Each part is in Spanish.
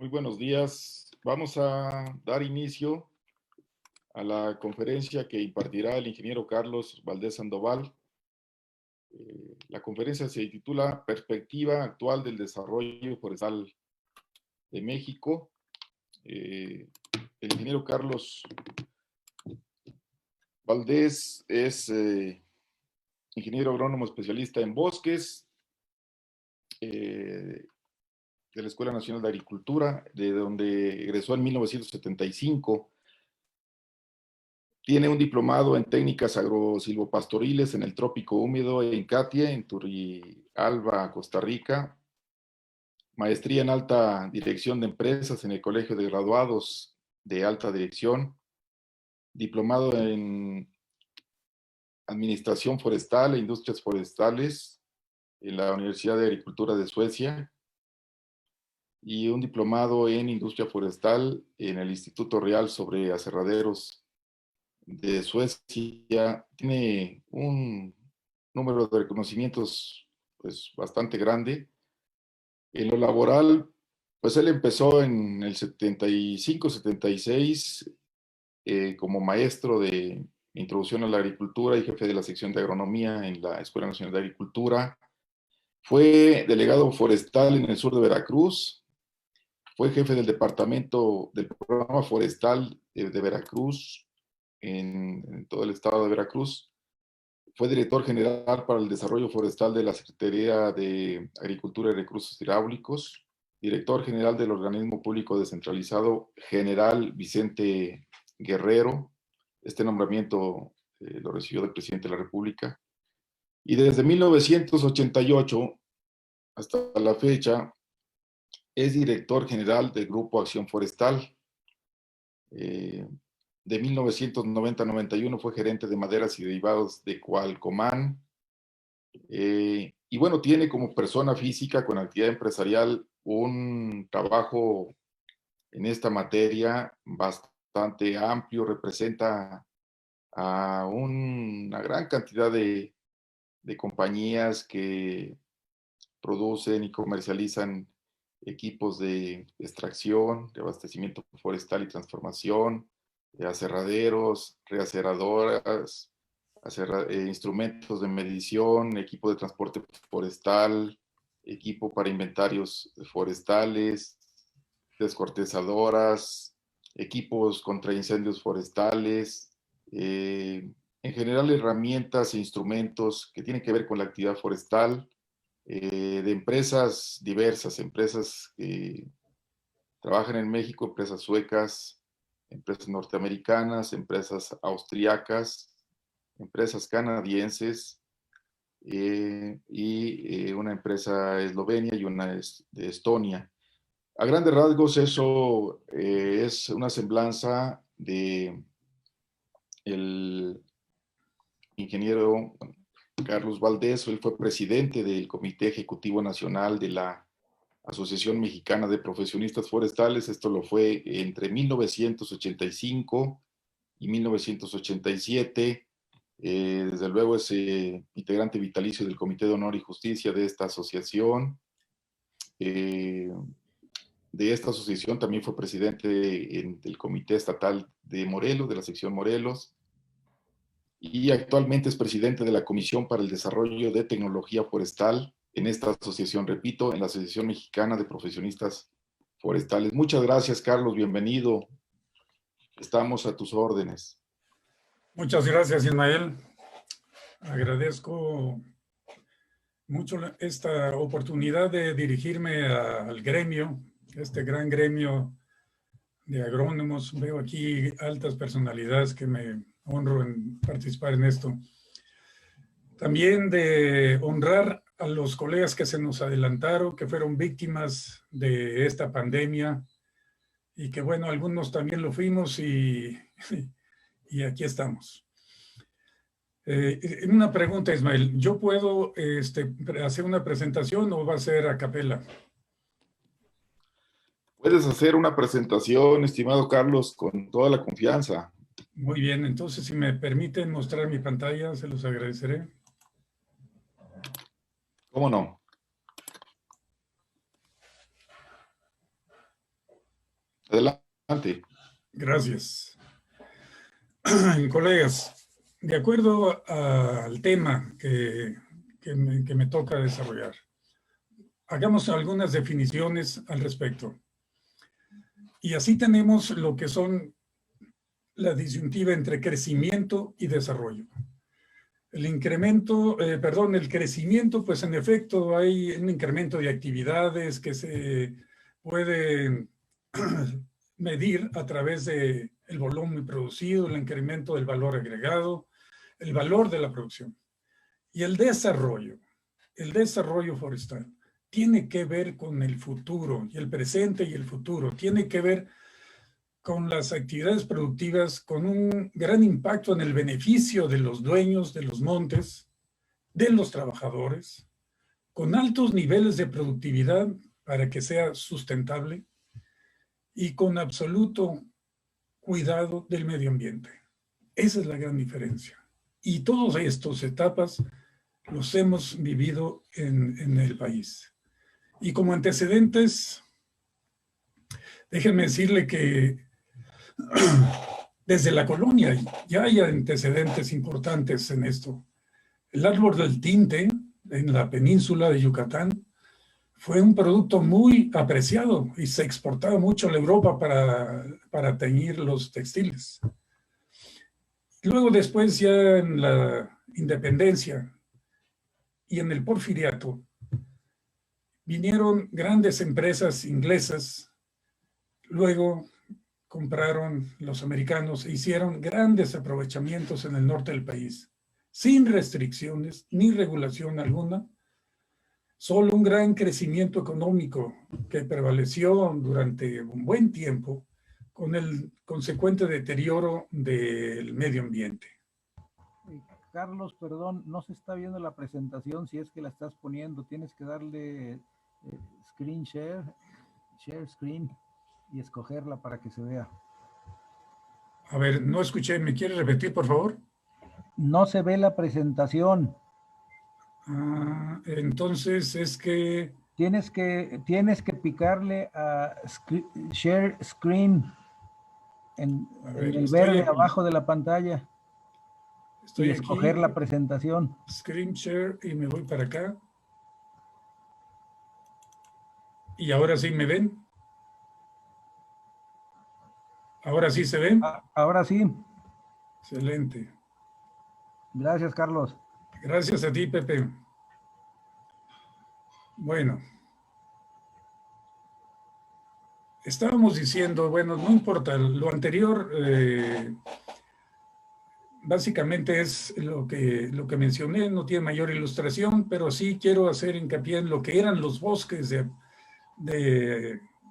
Muy buenos días. Vamos a dar inicio a la conferencia que impartirá el ingeniero Carlos Valdés Sandoval. La conferencia se titula Perspectiva actual del desarrollo forestal de México. El ingeniero Carlos Valdés es ingeniero agrónomo especialista en bosques de la Escuela Nacional de Agricultura, de donde egresó en 1975. Tiene un diplomado en técnicas agrosilvopastoriles en el trópico húmedo en Catia, en Turrialba, Costa Rica. Maestría en alta dirección de empresas en el Colegio de Graduados de Alta Dirección. Diplomado en Administración Forestal e Industrias Forestales en la Universidad de Agricultura de Suecia. Y un diplomado en Industria Forestal en el Instituto Real sobre Aserraderos de Suecia. Tiene un número de reconocimientos pues bastante grande. En lo laboral, pues él empezó en el 75-76 como maestro de introducción a la agricultura y jefe de la sección de agronomía en la Escuela Nacional de Agricultura. Fue delegado forestal en el sur de Veracruz. Fue jefe del departamento del programa forestal de Veracruz en todo el estado de Veracruz. Fue director general para el desarrollo forestal de la Secretaría de Agricultura y Recursos Hidráulicos, director general del organismo público descentralizado General Vicente Guerrero. Este nombramiento lo recibió del presidente de la República. Y desde 1988 hasta la fecha es director general del Grupo Acción Forestal. De 1990 a 91 fue gerente de maderas y derivados de Coalcomán. Y bueno, tiene como persona física con actividad empresarial un trabajo en esta materia bastante amplio, representa a una gran cantidad de compañías que producen y comercializan equipos de extracción, de abastecimiento forestal y transformación, aserraderos, reaceradoras, instrumentos de medición, equipo de transporte forestal, equipo para inventarios forestales, descortezadoras, equipos contra incendios forestales, en general herramientas e instrumentos que tienen que ver con la actividad forestal, de empresas diversas, empresas que trabajan en México, empresas suecas, empresas norteamericanas, empresas austriacas, empresas canadienses y una empresa eslovenia y una de Estonia. A grandes rasgos eso es una semblanza de el ingeniero Carlos Valdés. Él fue presidente del Comité Ejecutivo Nacional de la Asociación Mexicana de Profesionistas Forestales. Esto lo fue entre 1985 y 1987. Desde luego es integrante vitalicio del Comité de Honor y Justicia de esta asociación. De esta asociación también fue presidente del Comité Estatal de Morelos, de la sección Morelos, y actualmente es presidente de la Comisión para el Desarrollo de Tecnología Forestal en esta asociación, repito, en la Asociación Mexicana de Profesionistas Forestales. Muchas gracias, Carlos, bienvenido. Estamos a tus órdenes. Muchas gracias, Ismael. Agradezco mucho esta oportunidad de dirigirme al gremio, este gran gremio de agrónomos. Veo aquí altas personalidades que me honro en participar en esto. También de honrar a los colegas que se nos adelantaron, que fueron víctimas de esta pandemia y que, bueno, algunos también lo fuimos y aquí estamos. Una pregunta, Ismael. ¿Yo puedo hacer una presentación o va a ser a capela? Puedes hacer una presentación, estimado Carlos, con toda la confianza. Muy bien, entonces si me permiten mostrar mi pantalla, se los agradeceré. ¿Cómo no? Adelante. Gracias. Colegas, de acuerdo al tema que me toca desarrollar, hagamos algunas definiciones al respecto. Y así tenemos lo que son la disyuntiva entre crecimiento y desarrollo. El crecimiento, pues en efecto hay un incremento de actividades que se pueden medir a través del volumen producido, el incremento del valor agregado, el valor de la producción. Y el desarrollo forestal tiene que ver con el futuro, y el presente y el futuro, tiene que ver con las actividades productivas, con un gran impacto en el beneficio de los dueños de los montes, de los trabajadores, con altos niveles de productividad para que sea sustentable y con absoluto cuidado del medio ambiente. Esa es la gran diferencia. Y todas estas etapas los hemos vivido en el país. Y como antecedentes, déjenme decirle que desde la colonia ya hay antecedentes importantes en esto. El árbol del tinte en la península de Yucatán fue un producto muy apreciado y se exportaba mucho a la Europa para teñir los textiles. Luego después ya en la independencia y en el porfiriato vinieron grandes empresas inglesas, luego compraron los americanos e hicieron grandes aprovechamientos en el norte del país, sin restricciones ni regulación alguna, solo un gran crecimiento económico que prevaleció durante un buen tiempo con el consecuente deterioro del medio ambiente. Carlos, perdón, no se está viendo la presentación si es que la estás poniendo. Tienes que darle screen share screen y escogerla para que se vea. A ver, no escuché, ¿me quieres repetir, por favor? No se ve la presentación. Entonces es que... Tienes que picarle a share screen en el verde aquí abajo de la pantalla. Estoy y escoger aquí, la presentación. Screen share y me voy para acá. ¿Y ahora sí me ven? ¿Ahora sí se ven? Ahora sí. Excelente. Gracias, Carlos. Gracias a ti, Pepe. Bueno. Estábamos diciendo, bueno, no importa, lo anterior básicamente es lo que mencioné, no tiene mayor ilustración, pero sí quiero hacer hincapié en lo que eran los bosques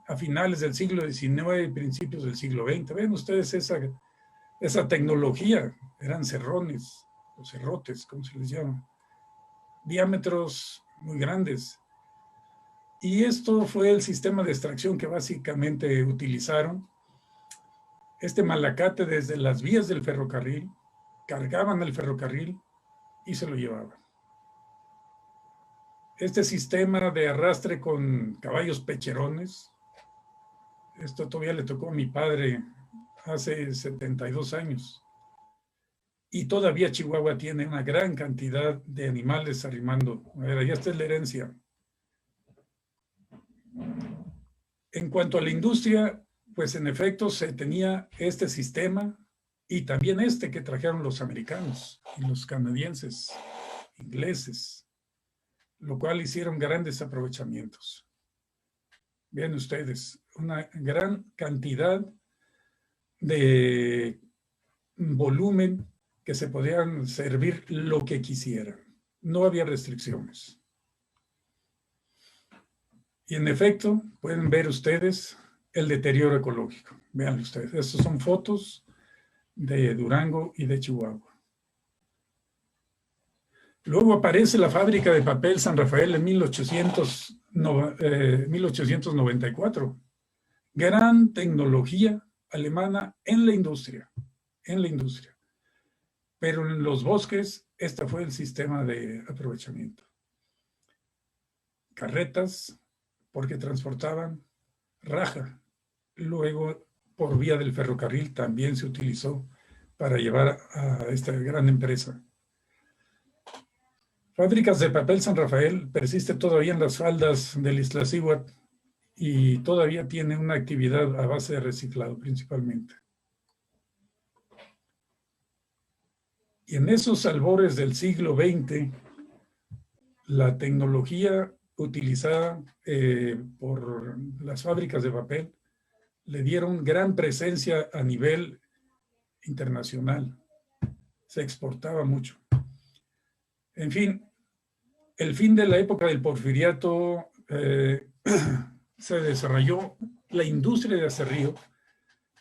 a finales del siglo XIX y principios del siglo XX. Ven ustedes esa tecnología, eran cerrones, o cerrotes, como se les llama, diámetros muy grandes. Y esto fue el sistema de extracción que básicamente utilizaron. Este malacate desde las vías del ferrocarril, cargaban el ferrocarril y se lo llevaban. Este sistema de arrastre con caballos pecherones, esto todavía le tocó a mi padre hace 72 años. Y todavía Chihuahua tiene una gran cantidad de animales arrimando. A ver, ya esta es la herencia. En cuanto a la industria, pues en efecto se tenía este sistema y también este que trajeron los americanos y los canadienses, ingleses, lo cual hicieron grandes aprovechamientos. Vean ustedes, una gran cantidad de volumen que se podían servir lo que quisieran. No había restricciones. Y en efecto, pueden ver ustedes el deterioro ecológico. Vean ustedes, estas son fotos de Durango y de Chihuahua. Luego aparece la fábrica de papel San Rafael en 1894. Gran tecnología alemana en la industria. Pero en los bosques, este fue el sistema de aprovechamiento. Carretas, porque transportaban raja, luego por vía del ferrocarril también se utilizó para llevar a esta gran empresa. Fábricas de papel San Rafael persiste todavía en las faldas del Iztaccíhuatl y todavía tiene una actividad a base de reciclado principalmente. Y en esos albores del siglo XX, la tecnología utilizada por las fábricas de papel le dieron gran presencia a nivel internacional. Se exportaba mucho. En fin, el fin de la época del porfiriato se desarrolló la industria de aserrío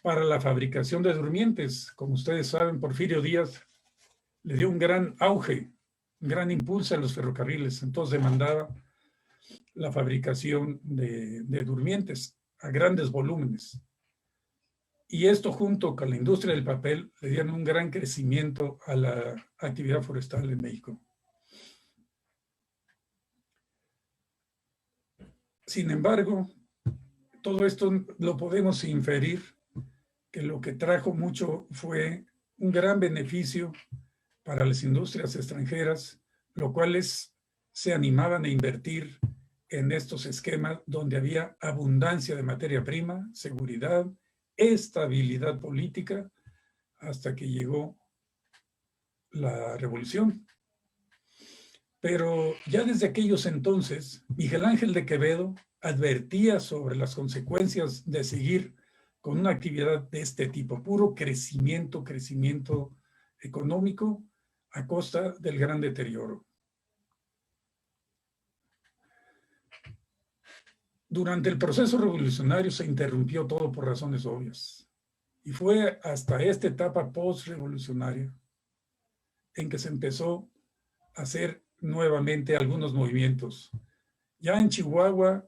para la fabricación de durmientes. Como ustedes saben, Porfirio Díaz le dio un gran auge, un gran impulso a los ferrocarriles. Entonces demandaba la fabricación de durmientes a grandes volúmenes. Y esto junto con la industria del papel le dieron un gran crecimiento a la actividad forestal en México. Sin embargo, todo esto lo podemos inferir que lo que trajo mucho fue un gran beneficio para las industrias extranjeras, lo cuales se animaban a invertir en estos esquemas donde había abundancia de materia prima, seguridad, estabilidad política, hasta que llegó la revolución. Pero ya desde aquellos entonces, Miguel Ángel de Quevedo advertía sobre las consecuencias de seguir con una actividad de este tipo, puro crecimiento económico a costa del gran deterioro. Durante el proceso revolucionario se interrumpió todo por razones obvias. Y fue hasta esta etapa post-revolucionaria en que se empezó a hacer nuevamente algunos movimientos. Ya en Chihuahua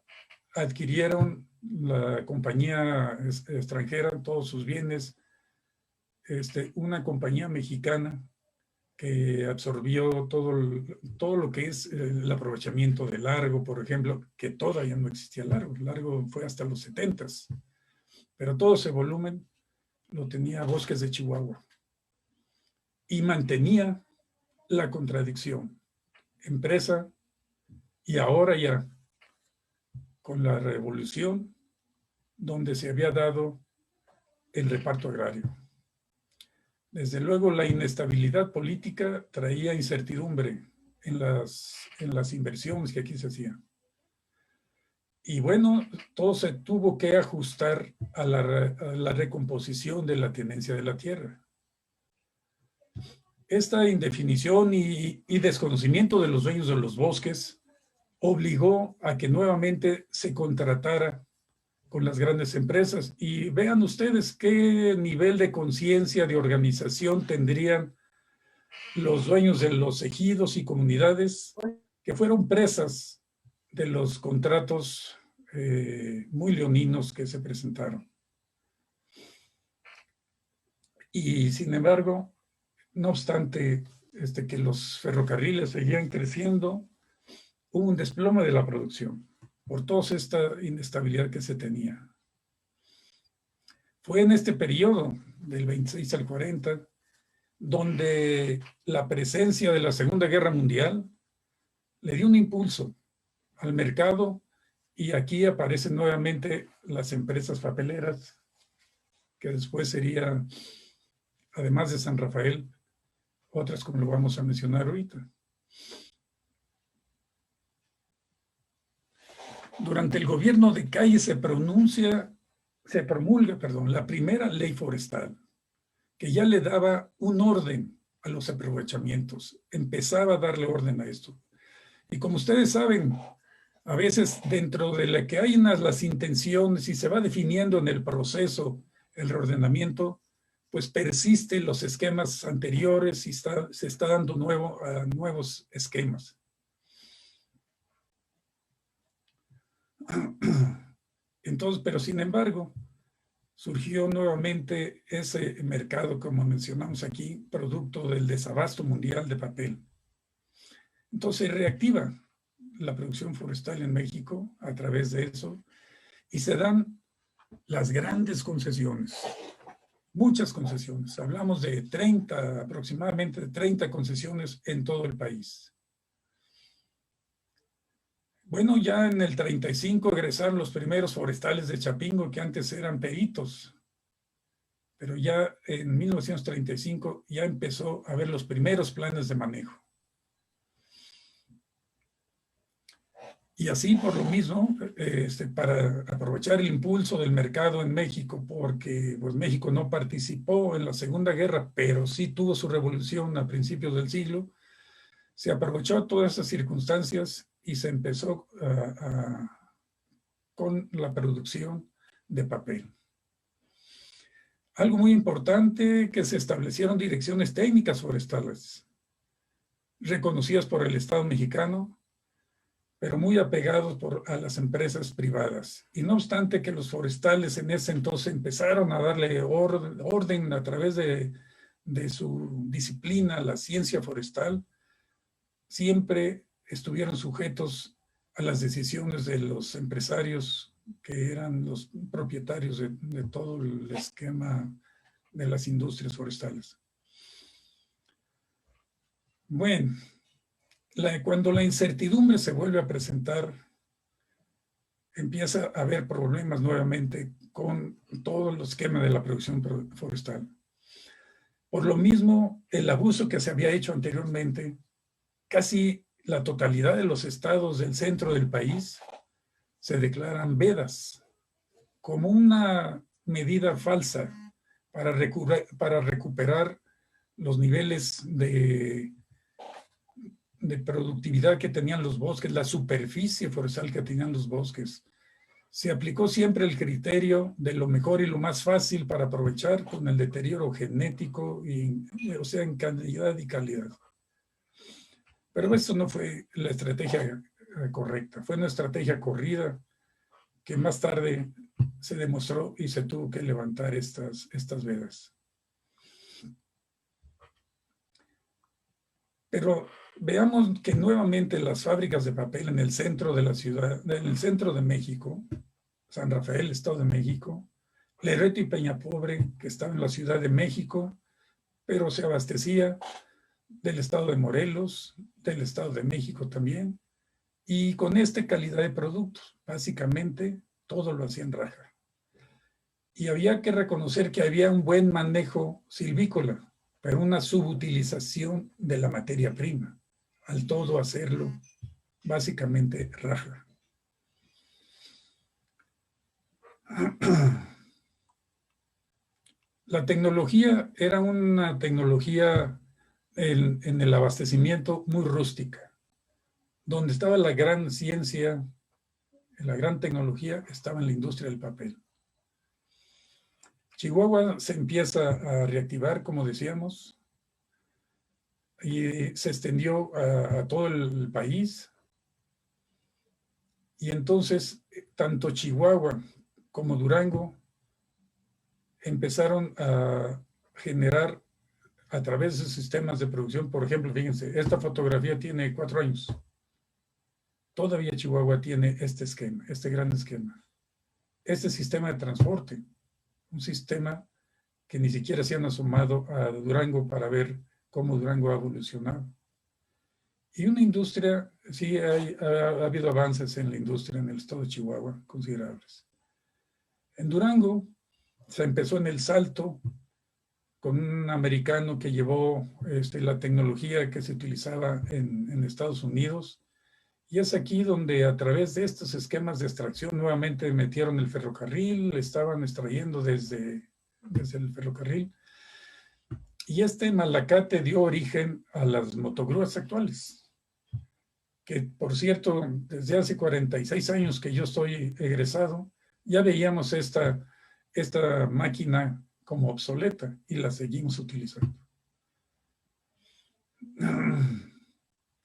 adquirieron la compañía extranjera, todos sus bienes, una compañía mexicana que absorbió todo lo que es el aprovechamiento de Largo, por ejemplo, que todavía no existía Largo. Largo fue hasta los 70s, pero todo ese volumen lo tenía Bosques de Chihuahua. Y mantenía la contradicción. Empresa, y ahora ya, con la revolución, donde se había dado el reparto agrario. Desde luego, la inestabilidad política traía incertidumbre en las inversiones que aquí se hacían. Y bueno, todo se tuvo que ajustar a la recomposición de la tenencia de la tierra. Esta indefinición y desconocimiento de los dueños de los bosques obligó a que nuevamente se contratara con las grandes empresas. Y vean ustedes qué nivel de conciencia, de organización tendrían los dueños de los ejidos y comunidades que fueron presas de los contratos muy leoninos que se presentaron. Y sin embargo, no obstante que los ferrocarriles seguían creciendo, hubo un desplome de la producción por toda esta inestabilidad que se tenía. Fue en este periodo, del 26 al 40, donde la presencia de la Segunda Guerra Mundial le dio un impulso al mercado, y aquí aparecen nuevamente las empresas papeleras, que después sería, además de San Rafael, otras como lo vamos a mencionar ahorita. Durante el gobierno de Calle se promulga, la primera ley forestal, que ya le daba un orden a los aprovechamientos, empezaba a darle orden a esto. Y como ustedes saben, a veces dentro de la que hay las intenciones y se va definiendo en el proceso el reordenamiento, pues persisten los esquemas anteriores y se está dando nuevos esquemas. Entonces, pero sin embargo, surgió nuevamente ese mercado, como mencionamos aquí, producto del desabasto mundial de papel. Entonces se reactiva la producción forestal en México a través de eso, y se dan las grandes concesiones, muchas concesiones. Hablamos de 30, aproximadamente 30 concesiones en todo el país. Bueno, ya en el 35 egresaron los primeros forestales de Chapingo, que antes eran peritos, pero ya en 1935 ya empezó a haber los primeros planes de manejo. Y así, por lo mismo, para aprovechar el impulso del mercado en México, porque pues, México no participó en la Segunda Guerra, pero sí tuvo su revolución a principios del siglo, se aprovechó todas esas circunstancias y se empezó con la producción de papel. Algo muy importante, que se establecieron direcciones técnicas forestales, reconocidas por el Estado mexicano, pero muy apegados a las empresas privadas. Y no obstante que los forestales en ese entonces empezaron a darle orden a través de su disciplina, la ciencia forestal, siempre estuvieron sujetos a las decisiones de los empresarios que eran los propietarios de todo el esquema de las industrias forestales. Bueno, cuando la incertidumbre se vuelve a presentar, empieza a haber problemas nuevamente con todo el esquema de la producción forestal. Por lo mismo, el abuso que se había hecho anteriormente, casi la totalidad de los estados del centro del país se declaran vedas como una medida falsa para recuperar los niveles de productividad que tenían los bosques, la superficie forestal que tenían los bosques. Se aplicó siempre el criterio de lo mejor y lo más fácil para aprovechar con el deterioro genético, o sea, en cantidad y calidad. Pero esto no fue la estrategia correcta, fue una estrategia corrida que más tarde se demostró y se tuvo que levantar estas vedas. Pero veamos que nuevamente las fábricas de papel en el centro de la ciudad, en el centro de México, San Rafael, Estado de México, Loreto y Peñapobre, que estaba en la Ciudad de México, pero se abastecía del Estado de Morelos, del Estado de México también, y con esta calidad de productos, básicamente todo lo hacían raja. Y había que reconocer que había un buen manejo silvícola, pero una subutilización de la materia prima, al todo hacerlo básicamente raja. La tecnología era una tecnología en el abastecimiento muy rústica. Donde estaba la gran ciencia, la gran tecnología, estaba en la industria del papel. Chihuahua se empieza a reactivar, como decíamos, y se extendió a todo el país. Y entonces, tanto Chihuahua como Durango empezaron a generar a través de sistemas de producción. Por ejemplo, fíjense, esta fotografía tiene 4 años. Todavía Chihuahua tiene este esquema, este gran esquema. Este sistema de transporte, un sistema que ni siquiera se han asomado a Durango para ver cómo Durango ha evolucionado. Y una industria, sí ha habido avances en la industria en el estado de Chihuahua considerables. En Durango se empezó en el Salto con un americano que llevó la tecnología que se utilizaba en Estados Unidos. Y es aquí donde a través de estos esquemas de extracción nuevamente metieron el ferrocarril, estaban extrayendo desde el ferrocarril. Y este malacate dio origen a las motogrúas actuales, que por cierto, desde hace 46 años que yo estoy egresado, ya veíamos esta máquina como obsoleta y la seguimos utilizando.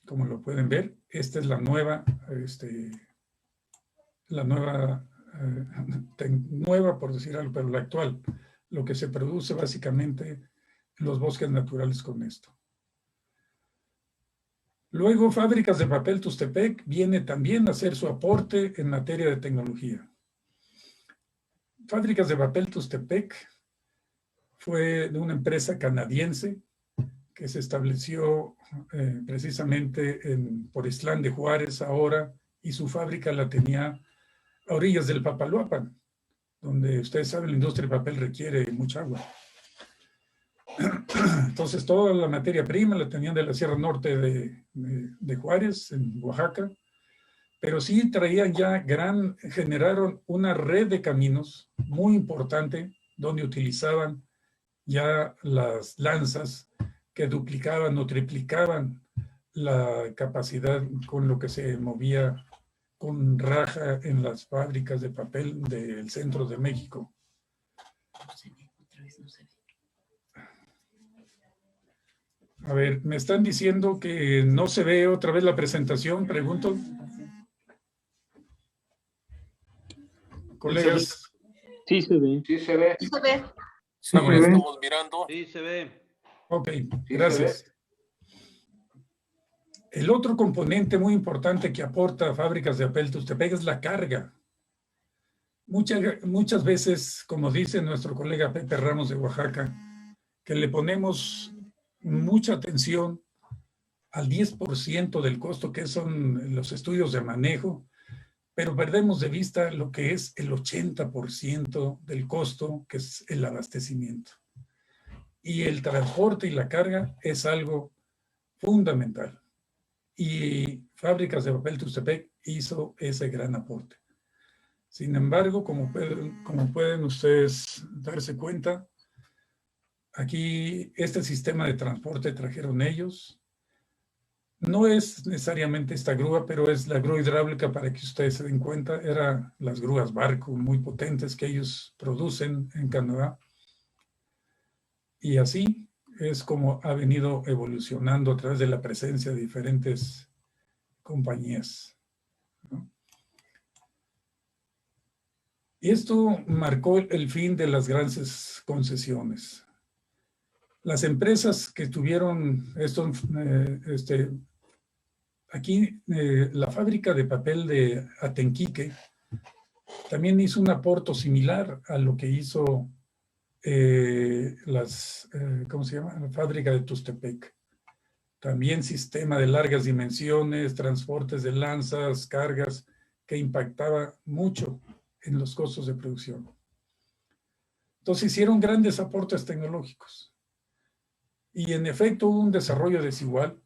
Como lo pueden ver, esta es la nueva, nueva por decir algo, pero la actual, lo que se produce básicamente los bosques naturales con esto. Luego, Fábricas de Papel Tustepec viene también a hacer su aporte en materia de tecnología. Fábricas de Papel Tustepec fue de una empresa canadiense que se estableció precisamente por Islán de Juárez ahora, y su fábrica la tenía a orillas del Papaloapan, donde ustedes saben la industria del papel requiere mucha agua. Entonces toda la materia prima la tenían de la Sierra Norte de Juárez, en Oaxaca, pero sí traían ya generaron una red de caminos muy importante donde utilizaban ya las lanzas que duplicaban o triplicaban la capacidad con lo que se movía con raja en las fábricas de papel del centro de México. A ver, me están diciendo que no se ve otra vez la presentación, pregunto. Colegas. Sí se ve. Sí se ve. Sí se ve. Sí, Ahora estamos mirando. Sí se ve. Ok, Sí gracias. se El otro componente muy importante que aporta a Fábricas de Papel Tustepec es la carga. Muchas veces, como dice nuestro colega Pepe Ramos de Oaxaca, que le ponemos mucha atención al 10% del costo que son los estudios de manejo, pero perdemos de vista lo que es el 80% del costo, que es el abastecimiento. Y el transporte y la carga es algo fundamental. Y Fábricas de Papel Tustepec hizo ese gran aporte. Sin embargo, como pueden ustedes darse cuenta, aquí este sistema de transporte trajeron ellos. No es necesariamente esta grúa, pero es la grúa hidráulica, para que ustedes se den cuenta. Eran las grúas barco muy potentes que ellos producen en Canadá. Y así es como ha venido evolucionando a través de la presencia de diferentes compañías, ¿no? Y esto marcó el fin de las grandes concesiones. Las empresas que tuvieron esto, aquí la fábrica de papel de Atenquique también hizo un aporte similar a lo que hizo ¿cómo se llama? La fábrica de Tustepec. También sistema de largas dimensiones, transportes de lanzas, cargas, que impactaba mucho en los costos de producción. Entonces hicieron grandes aportes tecnológicos. Y en efecto hubo un desarrollo desigual,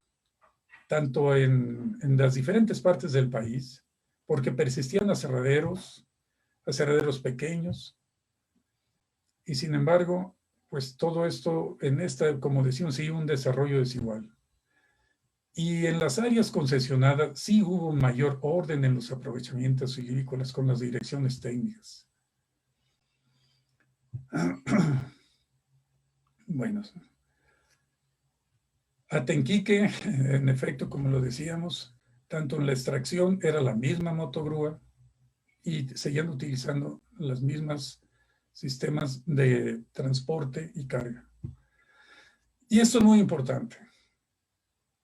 tanto en las diferentes partes del país, porque persistían aserraderos pequeños, y sin embargo, pues todo esto, como decimos, sí, un desarrollo desigual. Y en las áreas concesionadas sí hubo un mayor orden en los aprovechamientos agrícolas con las direcciones técnicas. Bueno, Atenquique, en efecto, como lo decíamos, tanto en la extracción era la misma motogrúa y seguían utilizando los mismos sistemas de transporte y carga. Y esto es muy importante.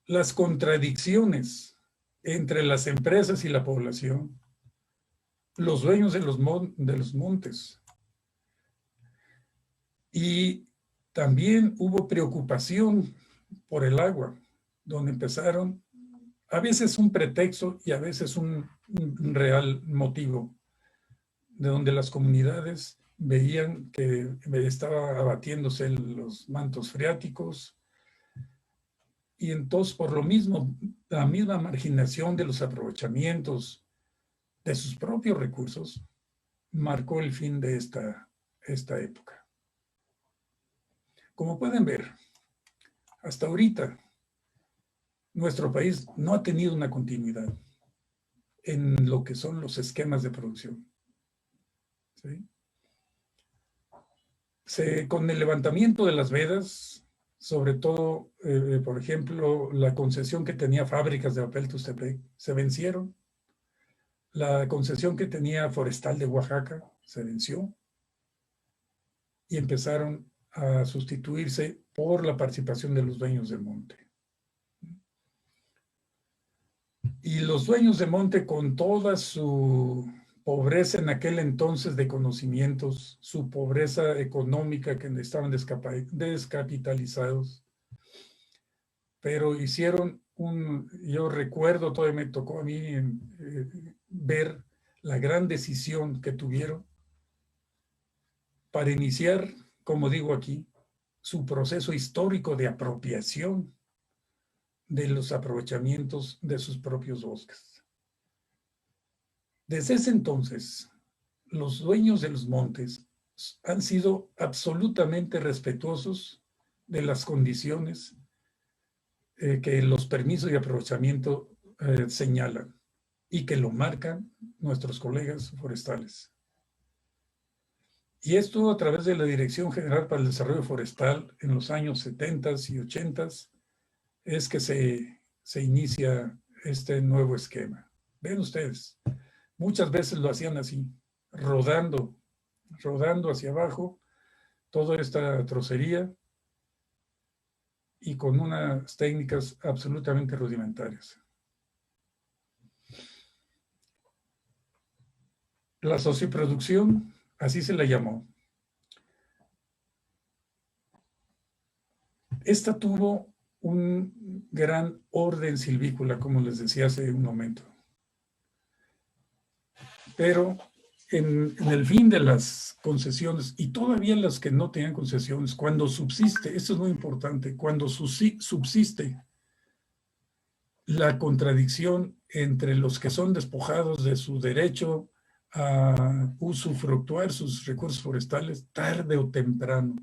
Las contradicciones entre las empresas y la población, los dueños de los montes. Y también hubo preocupación por el agua, donde empezaron, a veces un pretexto y a veces un real motivo, de donde las comunidades veían que estaba abatiéndose los mantos freáticos, y entonces por lo mismo, la misma marginación de los aprovechamientos de sus propios recursos marcó el fin de esta época. Como pueden ver, hasta ahorita nuestro país no ha tenido una continuidad en lo que son los esquemas de producción. ¿Sí? Con el levantamiento de las vedas, sobre todo, por ejemplo, la concesión que tenía Fábricas de Papel Tustepec, se vencieron. La concesión que tenía Forestal de Oaxaca se venció y empezaron a sustituirse por la participación de los dueños del monte. Y los dueños de monte, con toda su pobreza en aquel entonces de conocimientos, su pobreza económica, que estaban descapitalizados, pero hicieron yo recuerdo, todavía me tocó a mí ver la gran decisión que tuvieron para iniciar, como digo aquí, su proceso histórico de apropiación de los aprovechamientos de sus propios bosques. Desde ese entonces, los dueños de los montes han sido absolutamente respetuosos de las condiciones que los permisos de aprovechamiento señalan y que lo marcan nuestros colegas forestales. Y esto a través de la Dirección General para el Desarrollo Forestal en los años 70 y 80 es que se inicia este nuevo esquema. Ven ustedes, muchas veces lo hacían así, rodando hacia abajo toda esta trocería y con unas técnicas absolutamente rudimentarias. La socioproducción, así se la llamó. Esta tuvo un gran orden silvícola, como les decía hace un momento. Pero en el fin de las concesiones, y todavía las que no tenían concesiones, cuando subsiste, esto es muy importante, cuando subsiste la contradicción entre los que son despojados de su derecho a usufructuar sus recursos forestales, tarde o temprano,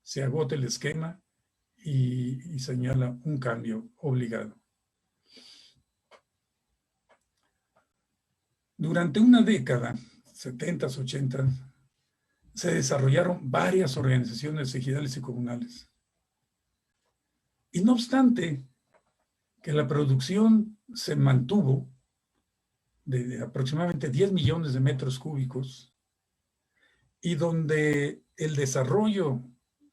se agota el esquema y señala un cambio obligado. Durante una década, 70s, 80s, se desarrollaron varias organizaciones ejidales y comunales. Y no obstante que la producción se mantuvo de aproximadamente 10 millones de metros cúbicos y donde el desarrollo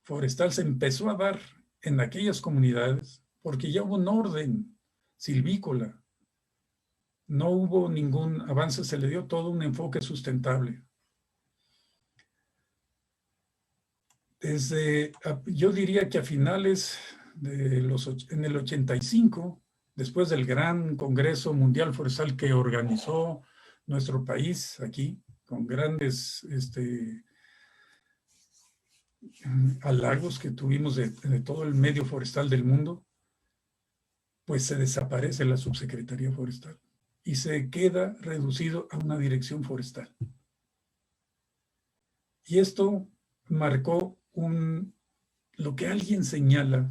forestal se empezó a dar en aquellas comunidades porque ya hubo un orden silvícola. No hubo ningún avance, se le dio todo un enfoque sustentable. Yo diría que a finales en el 85, después del gran Congreso Mundial Forestal que organizó nuestro país aquí, con grandes halagos que tuvimos de todo el medio forestal del mundo, pues se desaparece la subsecretaría forestal y se queda reducido a una dirección forestal. Y esto marcó lo que alguien señala,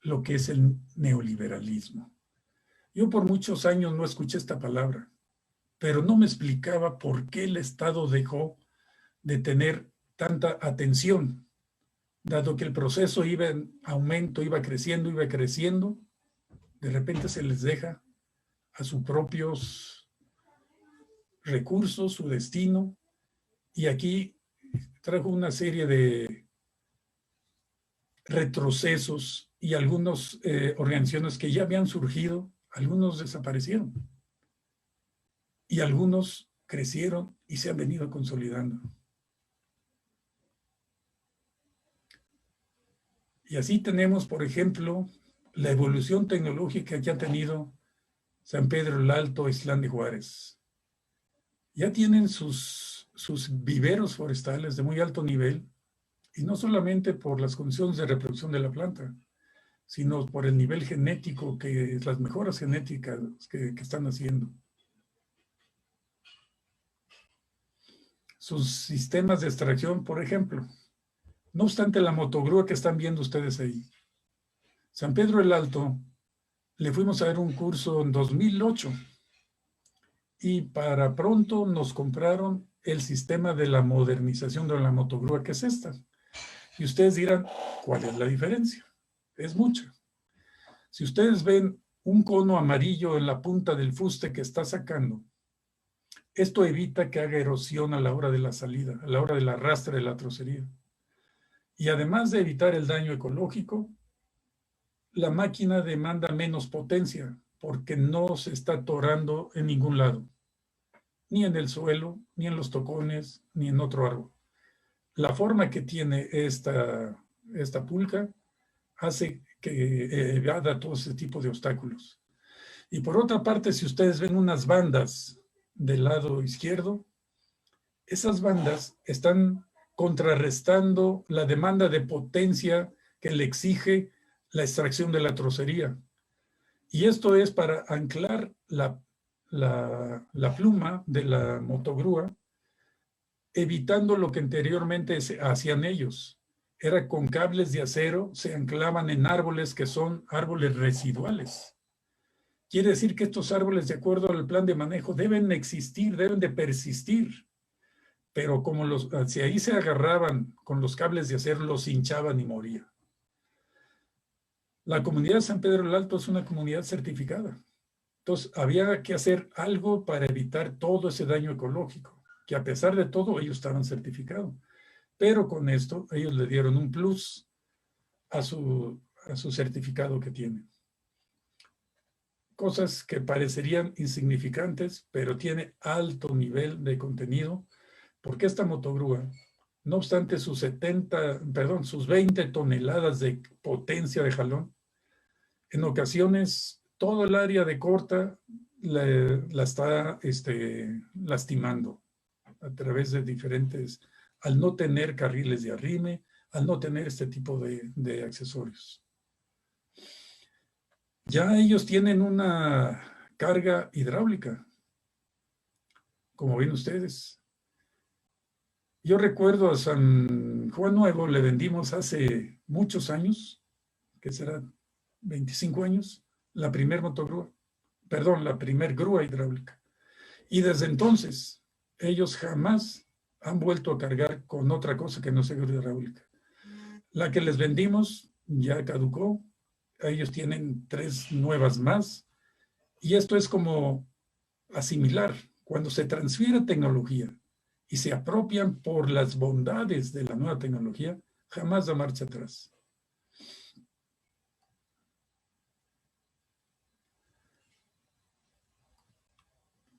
lo que es el neoliberalismo. Yo por muchos años no escuché esta palabra, pero no me explicaba por qué el Estado dejó de tener tanta atención, dado que el proceso iba en aumento, iba creciendo, de repente se les deja a sus propios recursos, su destino, y aquí trajo una serie de retrocesos y algunas organizaciones que ya habían surgido, algunos desaparecieron y algunos crecieron y se han venido consolidando. Y así tenemos, por ejemplo, la evolución tecnológica que ha tenido San Pedro el Alto, Islán de Juárez. Ya tienen sus viveros forestales de muy alto nivel, y no solamente por las condiciones de reproducción de la planta, sino por el nivel genético, las mejoras genéticas que están haciendo. Sus sistemas de extracción, por ejemplo. No obstante la motogrúa que están viendo ustedes ahí. San Pedro el Alto, le fuimos a ver un curso en 2008 y para pronto nos compraron el sistema de la modernización de la motogrúa, que es esta. Y ustedes dirán, ¿cuál es la diferencia? Es mucha. Si ustedes ven un cono amarillo en la punta del fuste que está sacando, esto evita que haga erosión a la hora de la salida, a la hora del arrastre de la trocería. Y además de evitar el daño ecológico, la máquina demanda menos potencia porque no se está atorando en ningún lado. ni en el suelo, ni en los tocones, ni en otro árbol. La forma que tiene esta pulca hace que evada todo ese tipo de obstáculos. Y por otra parte, si ustedes ven unas bandas del lado izquierdo, esas bandas están contrarrestando la demanda de potencia que le exige la extracción de la trocería. Y esto es para anclar la pluma de la motogrúa, evitando lo que anteriormente hacían ellos. Era con cables de acero, se anclaban en árboles que son árboles residuales. Quiere decir que estos árboles, de acuerdo al plan de manejo, deben existir, deben de persistir. Pero como si ahí se agarraban con los cables de acero, los hinchaban y morían. La comunidad de San Pedro del Alto es una comunidad certificada. Entonces, había que hacer algo para evitar todo ese daño ecológico, que a pesar de todo, ellos estaban certificados. Pero con esto, ellos le dieron un plus a su certificado que tienen. Cosas que parecerían insignificantes, pero tiene alto nivel de contenido, porque esta motogrúa, no obstante sus 20 toneladas de potencia de jalón, en ocasiones todo el área de corta la está lastimando a través de diferentes, al no tener carriles de arrime, al no tener este tipo de accesorios. Ya ellos tienen una carga hidráulica, como ven ustedes. Yo recuerdo a San Juan Nuevo, le vendimos hace muchos años, que será 25 años, la primer motogrúa, perdón, la primer grúa hidráulica. Y desde entonces, ellos jamás han vuelto a cargar con otra cosa que no sea grúa hidráulica. La que les vendimos ya caducó, ellos tienen 3 nuevas más, y esto es como asimilar, cuando se transfiere tecnología y se apropian por las bondades de la nueva tecnología, jamás da marcha atrás.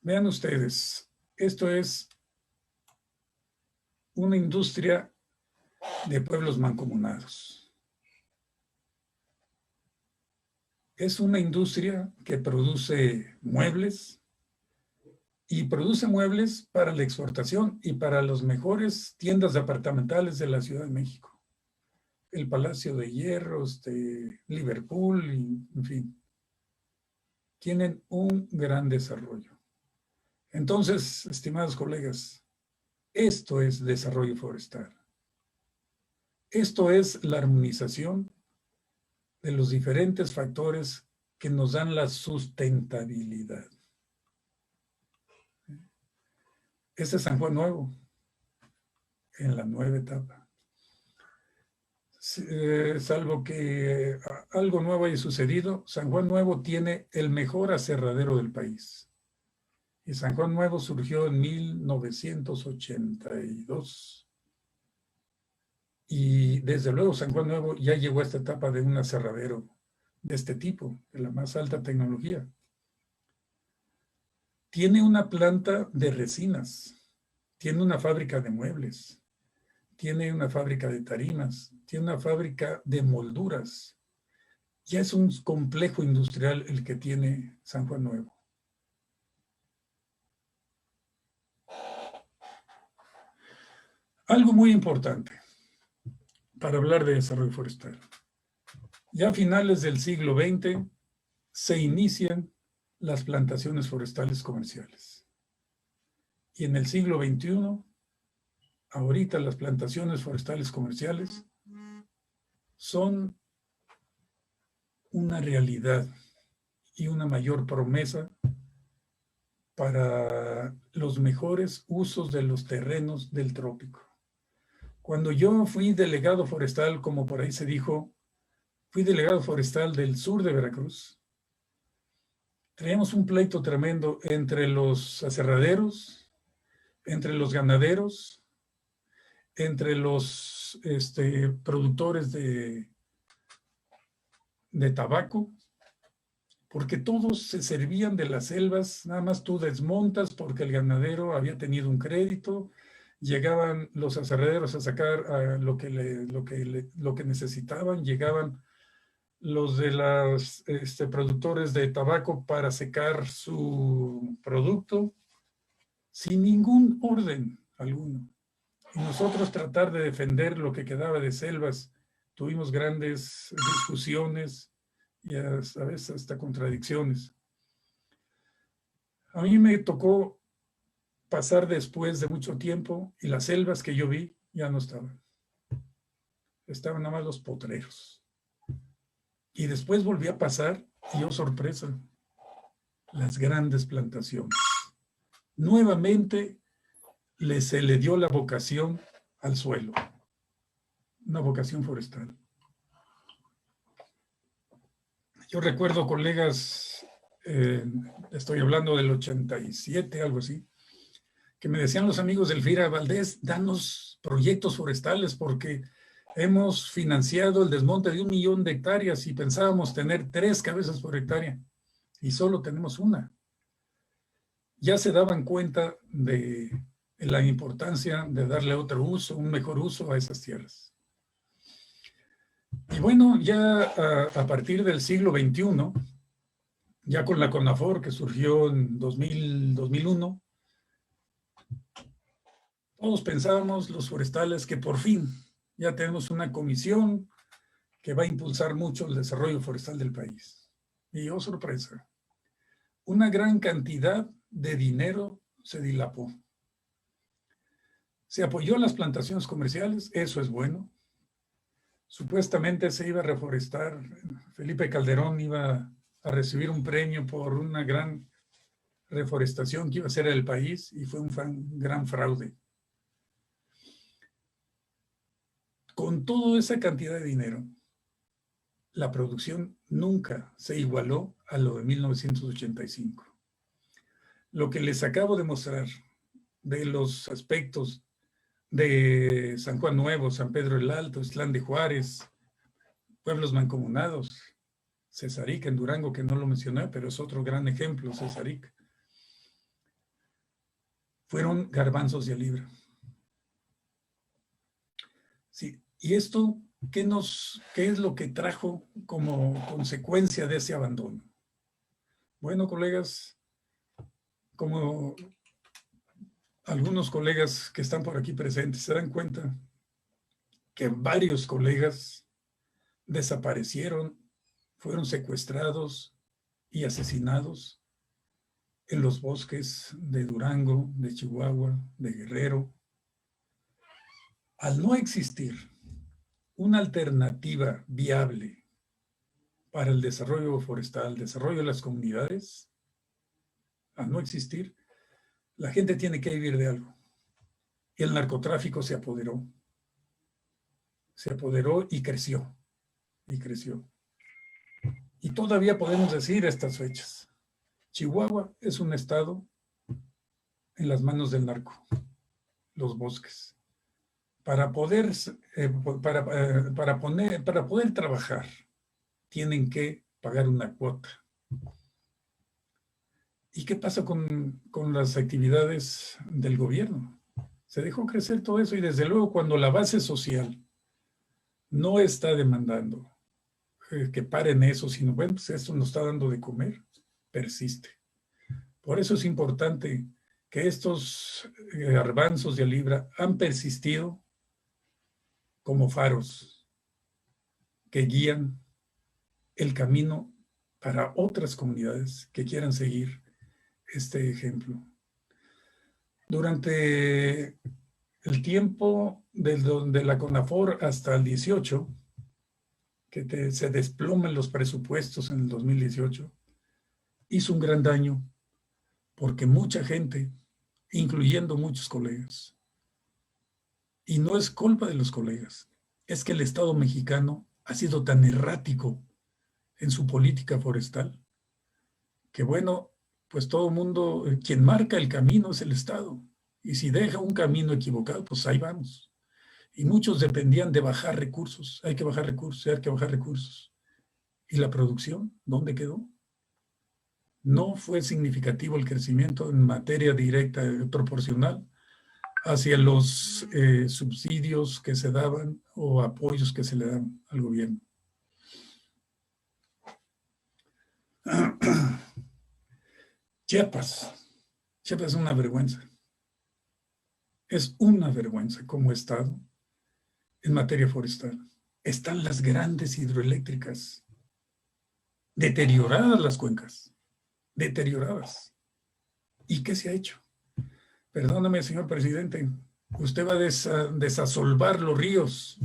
Vean ustedes, esto es una industria de pueblos mancomunados. Es una industria que produce muebles y produce muebles para la exportación y para las mejores tiendas departamentales de la Ciudad de México. El Palacio de Hierros de Liverpool, en fin. Tienen un gran desarrollo. Entonces, estimados colegas, esto es desarrollo forestal. Esto es la armonización de los diferentes factores que nos dan la sustentabilidad. Este es San Juan Nuevo, en la nueva etapa. Salvo que algo nuevo haya sucedido, San Juan Nuevo tiene el mejor aserradero del país. Y San Juan Nuevo surgió en 1982. Y desde luego San Juan Nuevo ya llegó a esta etapa de un aserradero de este tipo, de la más alta tecnología. Tiene una planta de resinas, tiene una fábrica de muebles, tiene una fábrica de tarimas, tiene una fábrica de molduras. Ya es un complejo industrial el que tiene San Juan Nuevo. Algo muy importante para hablar de desarrollo forestal. Ya a finales del siglo XX se inician las plantaciones forestales comerciales. Y en el siglo XXI, ahorita las plantaciones forestales comerciales son una realidad y una mayor promesa para los mejores usos de los terrenos del trópico. Cuando yo fui delegado forestal, como por ahí se dijo, fui delegado forestal del sur de Veracruz, teníamos un pleito tremendo entre los aserraderos, entre los ganaderos, entre los productores de tabaco porque todos se servían de las selvas, nada más tú desmontas porque el ganadero había tenido un crédito, llegaban los aserraderos a sacar lo que necesitaban, llegaban los de los productores de tabaco para secar su producto, sin ningún orden alguno. Y nosotros tratar de defender lo que quedaba de selvas, tuvimos grandes discusiones y a veces hasta contradicciones. A mí me tocó pasar después de mucho tiempo y las selvas que yo vi ya no estaban. Estaban nada más los potreros. Y después volví a pasar y, oh sorpresa, las grandes plantaciones. Nuevamente se le dio la vocación al suelo, una vocación forestal. Yo recuerdo colegas, estoy hablando del 87, algo así, que me decían los amigos del FIRA: Valdés, danos proyectos forestales porque hemos financiado el desmonte de 1 millón de hectáreas y pensábamos tener 3 cabezas por hectárea y solo tenemos 1. Ya se daban cuenta de la importancia de darle otro uso, un mejor uso a esas tierras. Y bueno, ya a partir del siglo XXI, ya con la CONAFOR que surgió en 2001, todos pensábamos, los forestales, que por fin ya tenemos una comisión que va a impulsar mucho el desarrollo forestal del país. Y oh sorpresa, una gran cantidad de dinero se dilapó. Se apoyó en las plantaciones comerciales, eso es bueno. Supuestamente se iba a reforestar, Felipe Calderón iba a recibir un premio por una gran reforestación que iba a hacer el país, y fue un gran fraude. Con toda esa cantidad de dinero, la producción nunca se igualó a lo de 1985. Lo que les acabo de mostrar de los aspectos de San Juan Nuevo, San Pedro el Alto, Islán de Juárez, pueblos mancomunados, Cesaric en Durango, que no lo mencioné, pero es otro gran ejemplo, Cesaric, fueron garbanzos de libra. Sí, y esto, ¿qué es lo que trajo como consecuencia de ese abandono? Bueno, colegas, como algunos colegas que están por aquí presentes se dan cuenta que varios colegas desaparecieron, fueron secuestrados y asesinados en los bosques de Durango, de Chihuahua, de Guerrero. Al no existir una alternativa viable para el desarrollo forestal, el desarrollo de las comunidades, al no existir, la gente tiene que vivir de algo. Y el narcotráfico se apoderó y creció, y creció. Y todavía podemos decir estas fechas. Chihuahua es un estado en las manos del narco, los bosques. Para poder trabajar, tienen que pagar una cuota. ¿Y qué pasa con las actividades del gobierno? Se dejó crecer todo eso, y desde luego cuando la base social no está demandando que paren eso, sino, bueno, pues esto nos está dando de comer, persiste. Por eso es importante que estos garbanzos de libra han persistido como faros que guían el camino para otras comunidades que quieran seguir este ejemplo. Durante el tiempo de la CONAFOR hasta el 18, que se desploman los presupuestos en el 2018, hizo un gran daño porque mucha gente, incluyendo muchos colegas, y no es culpa de los colegas, es que el Estado mexicano ha sido tan errático en su política forestal, que bueno, pues todo mundo, quien marca el camino es el Estado, y si deja un camino equivocado, pues ahí vamos. Y muchos dependían de bajar recursos, hay que bajar recursos, hay que bajar recursos. ¿Y la producción? ¿Dónde quedó? No fue significativo el crecimiento en materia directa proporcional hacia los subsidios que se daban o apoyos que se le dan al gobierno. Chiapas es una vergüenza. Es una vergüenza como Estado en materia forestal. Están las grandes hidroeléctricas, deterioradas las cuencas, deterioradas. ¿Y qué se ha hecho? Perdóname, señor presidente, usted va a desasolvar los ríos.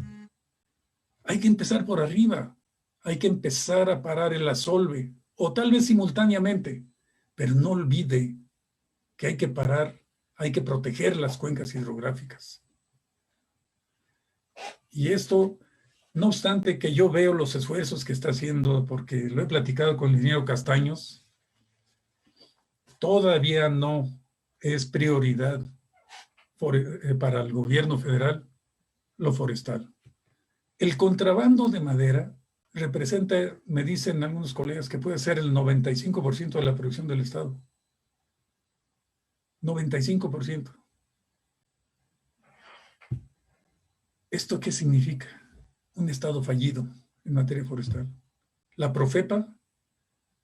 Hay que empezar por arriba, hay que empezar a parar el asolve, o tal vez simultáneamente, pero no olvide que hay que parar, hay que proteger las cuencas hidrográficas. Y esto, no obstante que yo veo los esfuerzos que está haciendo, porque lo he platicado con el ingeniero Castaños, todavía no es prioridad para el gobierno federal lo forestal. El contrabando de madera representa, me dicen algunos colegas, que puede ser el 95% de la producción del Estado. 95%. ¿Esto qué significa? Un Estado fallido en materia forestal. La Profepa,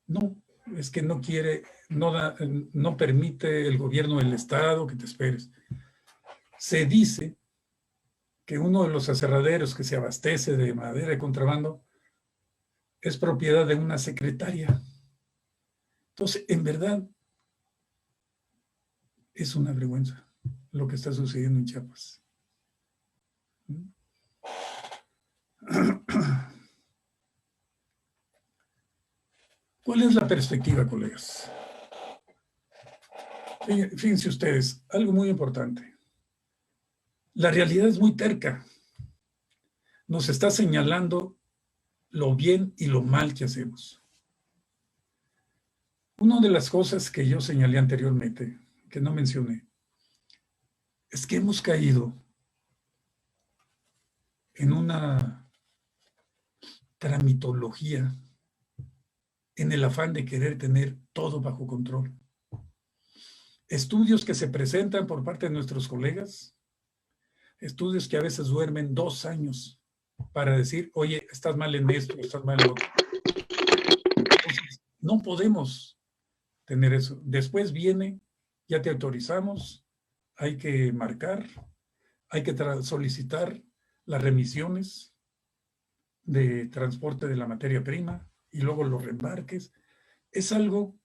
no, es que no quiere, no permite el gobierno del Estado que te esperes. Se dice que uno de los aserraderos que se abastece de madera de contrabando es propiedad de una secretaria. Entonces, en verdad, es una vergüenza lo que está sucediendo en Chiapas. ¿Cuál es la perspectiva, colegas? Fíjense ustedes, algo muy importante. La realidad es muy terca. Nos está señalando lo bien y lo mal que hacemos. Una de las cosas que yo señalé anteriormente, que no mencioné, es que hemos caído en una tramitología, en el afán de querer tener todo bajo control. Estudios que se presentan por parte de nuestros colegas, estudios que a veces duermen 2 años para decir, oye, estás mal en esto, estás mal en lo otro. Entonces, no podemos tener eso. Después viene, ya te autorizamos, hay que marcar, hay que solicitar las remisiones de transporte de la materia prima y luego los reembarques. Es algo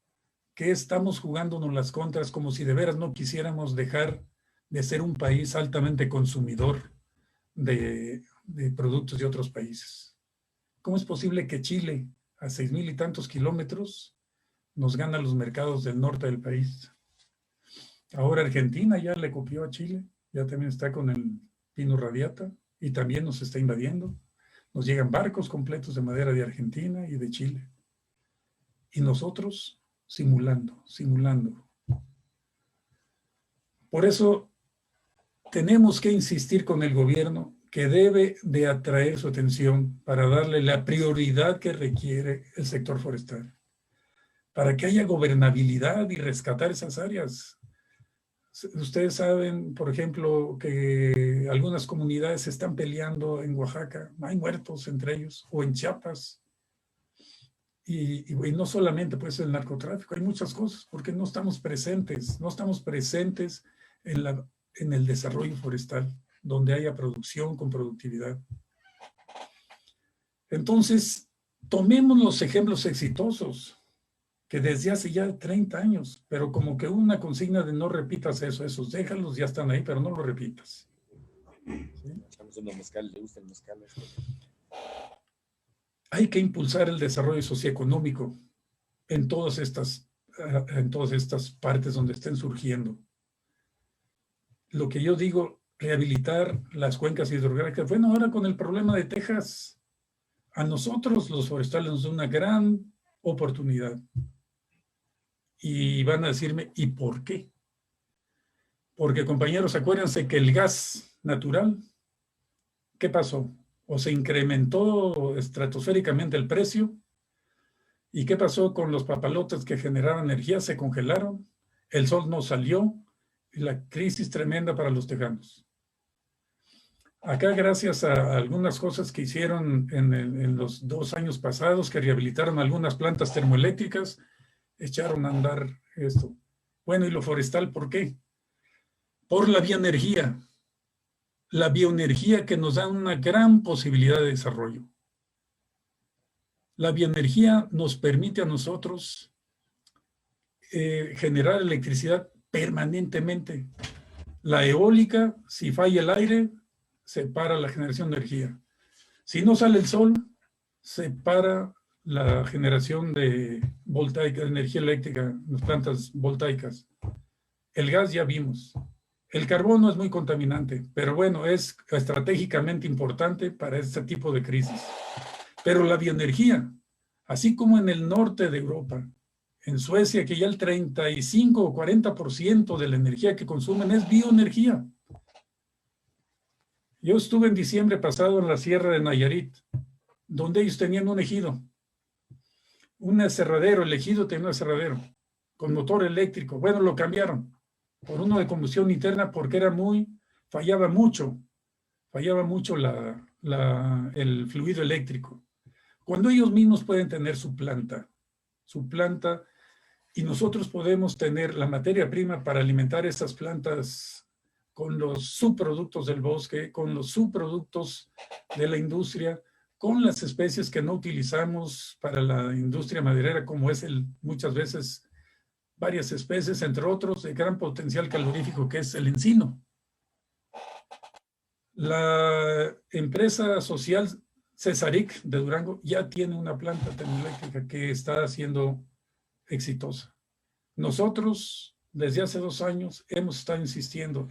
que estamos jugándonos las contras como si de veras no quisiéramos dejar de ser un país altamente consumidor de productos de otros países. ¿Cómo es posible que Chile, a 6,000 y tantos kilómetros, nos gana los mercados del norte del país? Ahora Argentina ya le copió a Chile, ya también está con el pino radiata y también nos está invadiendo. Nos llegan barcos completos de madera de Argentina y de Chile. Y nosotros simulando. Por eso tenemos que insistir con el gobierno que debe de atraer su atención para darle la prioridad que requiere el sector forestal, para que haya gobernabilidad y rescatar esas áreas. Ustedes saben, por ejemplo, que algunas comunidades se están peleando en Oaxaca, hay muertos entre ellos, o en Chiapas. Y no solamente pues el narcotráfico, hay muchas cosas, porque no estamos presentes en el desarrollo forestal, donde haya producción con productividad. Entonces, tomemos los ejemplos exitosos, que desde hace ya 30 años, pero como que una consigna de no repitas eso, esos déjalos, ya están ahí, pero no lo repitas. ¿Sí? ¿Le gusta el mezcal? Hay que impulsar el desarrollo socioeconómico en todas estas partes donde estén surgiendo. Lo que yo digo, rehabilitar las cuencas hidrográficas. Bueno, ahora con el problema de Texas, a nosotros los forestales nos da una gran oportunidad. Y van a decirme, ¿y por qué? Porque, compañeros, acuérdense que el gas natural, ¿qué pasó? O se incrementó estratosféricamente el precio, ¿Y qué pasó con los papalotes que generaban energía? Se congelaron, el sol no salió y la crisis tremenda para los tejanos. Acá, gracias a algunas cosas que hicieron en los 2 años pasados, que rehabilitaron algunas plantas termoeléctricas, echaron a andar esto. Bueno, ¿y lo forestal por qué? Por la bioenergía. La bioenergía que nos da una gran posibilidad de desarrollo. La bioenergía nos permite a nosotros generar electricidad permanentemente. La eólica, si falla el aire, se para la generación de energía. Si no sale el sol, se para la generación de voltaica, de energía eléctrica, las plantas voltaicas. El gas ya vimos. El carbono es muy contaminante, pero bueno, es estratégicamente importante para este tipo de crisis. Pero la bioenergía, así como en el norte de Europa, en Suecia, que ya el 35 o 40% de la energía que consumen es bioenergía. Yo estuve en diciembre pasado en la Sierra de Nayarit, donde ellos tenían un ejido, un aserradero, el ejido tenía un aserradero con motor eléctrico. Bueno, lo cambiaron por uno de combustión interna porque era fallaba mucho el fluido eléctrico. Cuando ellos mismos pueden tener su planta, y nosotros podemos tener la materia prima para alimentar esas plantas con los subproductos del bosque, con los subproductos de la industria, con las especies que no utilizamos para la industria maderera, como es muchas veces varias especies, entre otros, de gran potencial calorífico, que es el encino. La empresa social Cesaric de Durango ya tiene una planta termoeléctrica que está siendo exitosa. Nosotros, desde hace 2 años, hemos estado insistiendo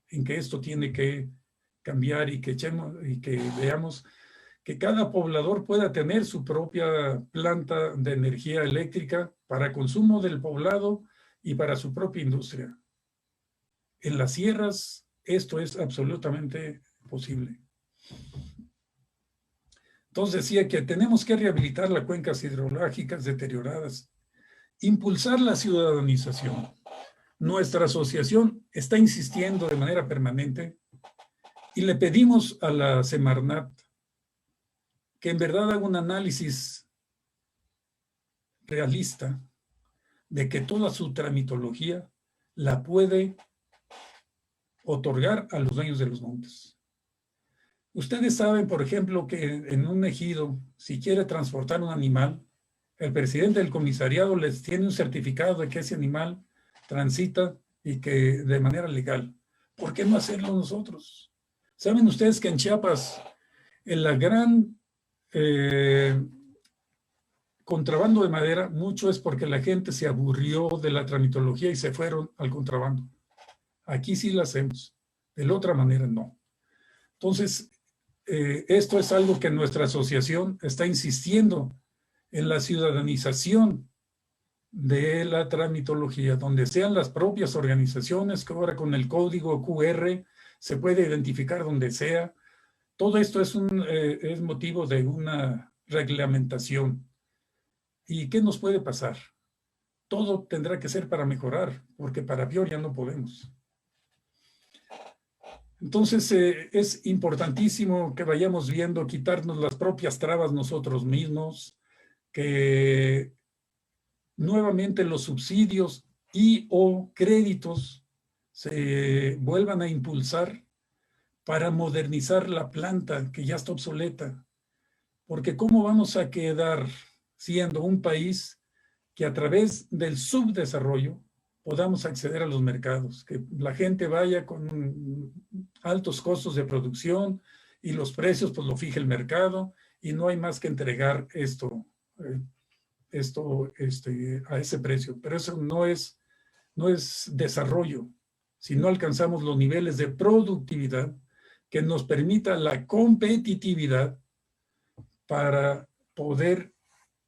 en que esto tiene que cambiar y que veamos que cada poblador pueda tener su propia planta de energía eléctrica para consumo del poblado y para su propia industria. En las sierras esto es absolutamente posible. Entonces decía que tenemos que rehabilitar las cuencas hidrológicas deterioradas, impulsar la ciudadanización. Nuestra asociación está insistiendo de manera permanente y le pedimos a la Semarnat que en verdad haga un análisis realista de que toda su tramitología la puede otorgar a los dueños de los montes. Ustedes saben, por ejemplo, que en un ejido, si quiere transportar un animal, el presidente del comisariado les tiene un certificado de que ese animal transita y que de manera legal. ¿Por qué no hacerlo nosotros? ¿Saben ustedes que en Chiapas, en la gran contrabando de madera, mucho es porque la gente se aburrió de la tramitología y se fueron al contrabando? Aquí sí lo hacemos, de la otra manera no. Entonces, esto es algo que nuestra asociación está insistiendo en la ciudadanización de la tramitología, donde sean las propias organizaciones, que ahora con el código QR se puede identificar donde sea. Todo esto es motivo de una reglamentación. ¿Y qué nos puede pasar? Todo tendrá que ser para mejorar, porque para peor ya no podemos. Entonces, es importantísimo que vayamos viendo, quitarnos las propias trabas nosotros mismos, que nuevamente los subsidios y o créditos se vuelvan a impulsar para modernizar la planta que ya está obsoleta. Porque ¿cómo vamos a quedar siendo un país que a través del subdesarrollo podamos acceder a los mercados, que la gente vaya con altos costos de producción y los precios pues lo fije el mercado y no hay más que entregar esto a ese precio? Pero eso no es desarrollo, si no alcanzamos los niveles de productividad que nos permita la competitividad para poder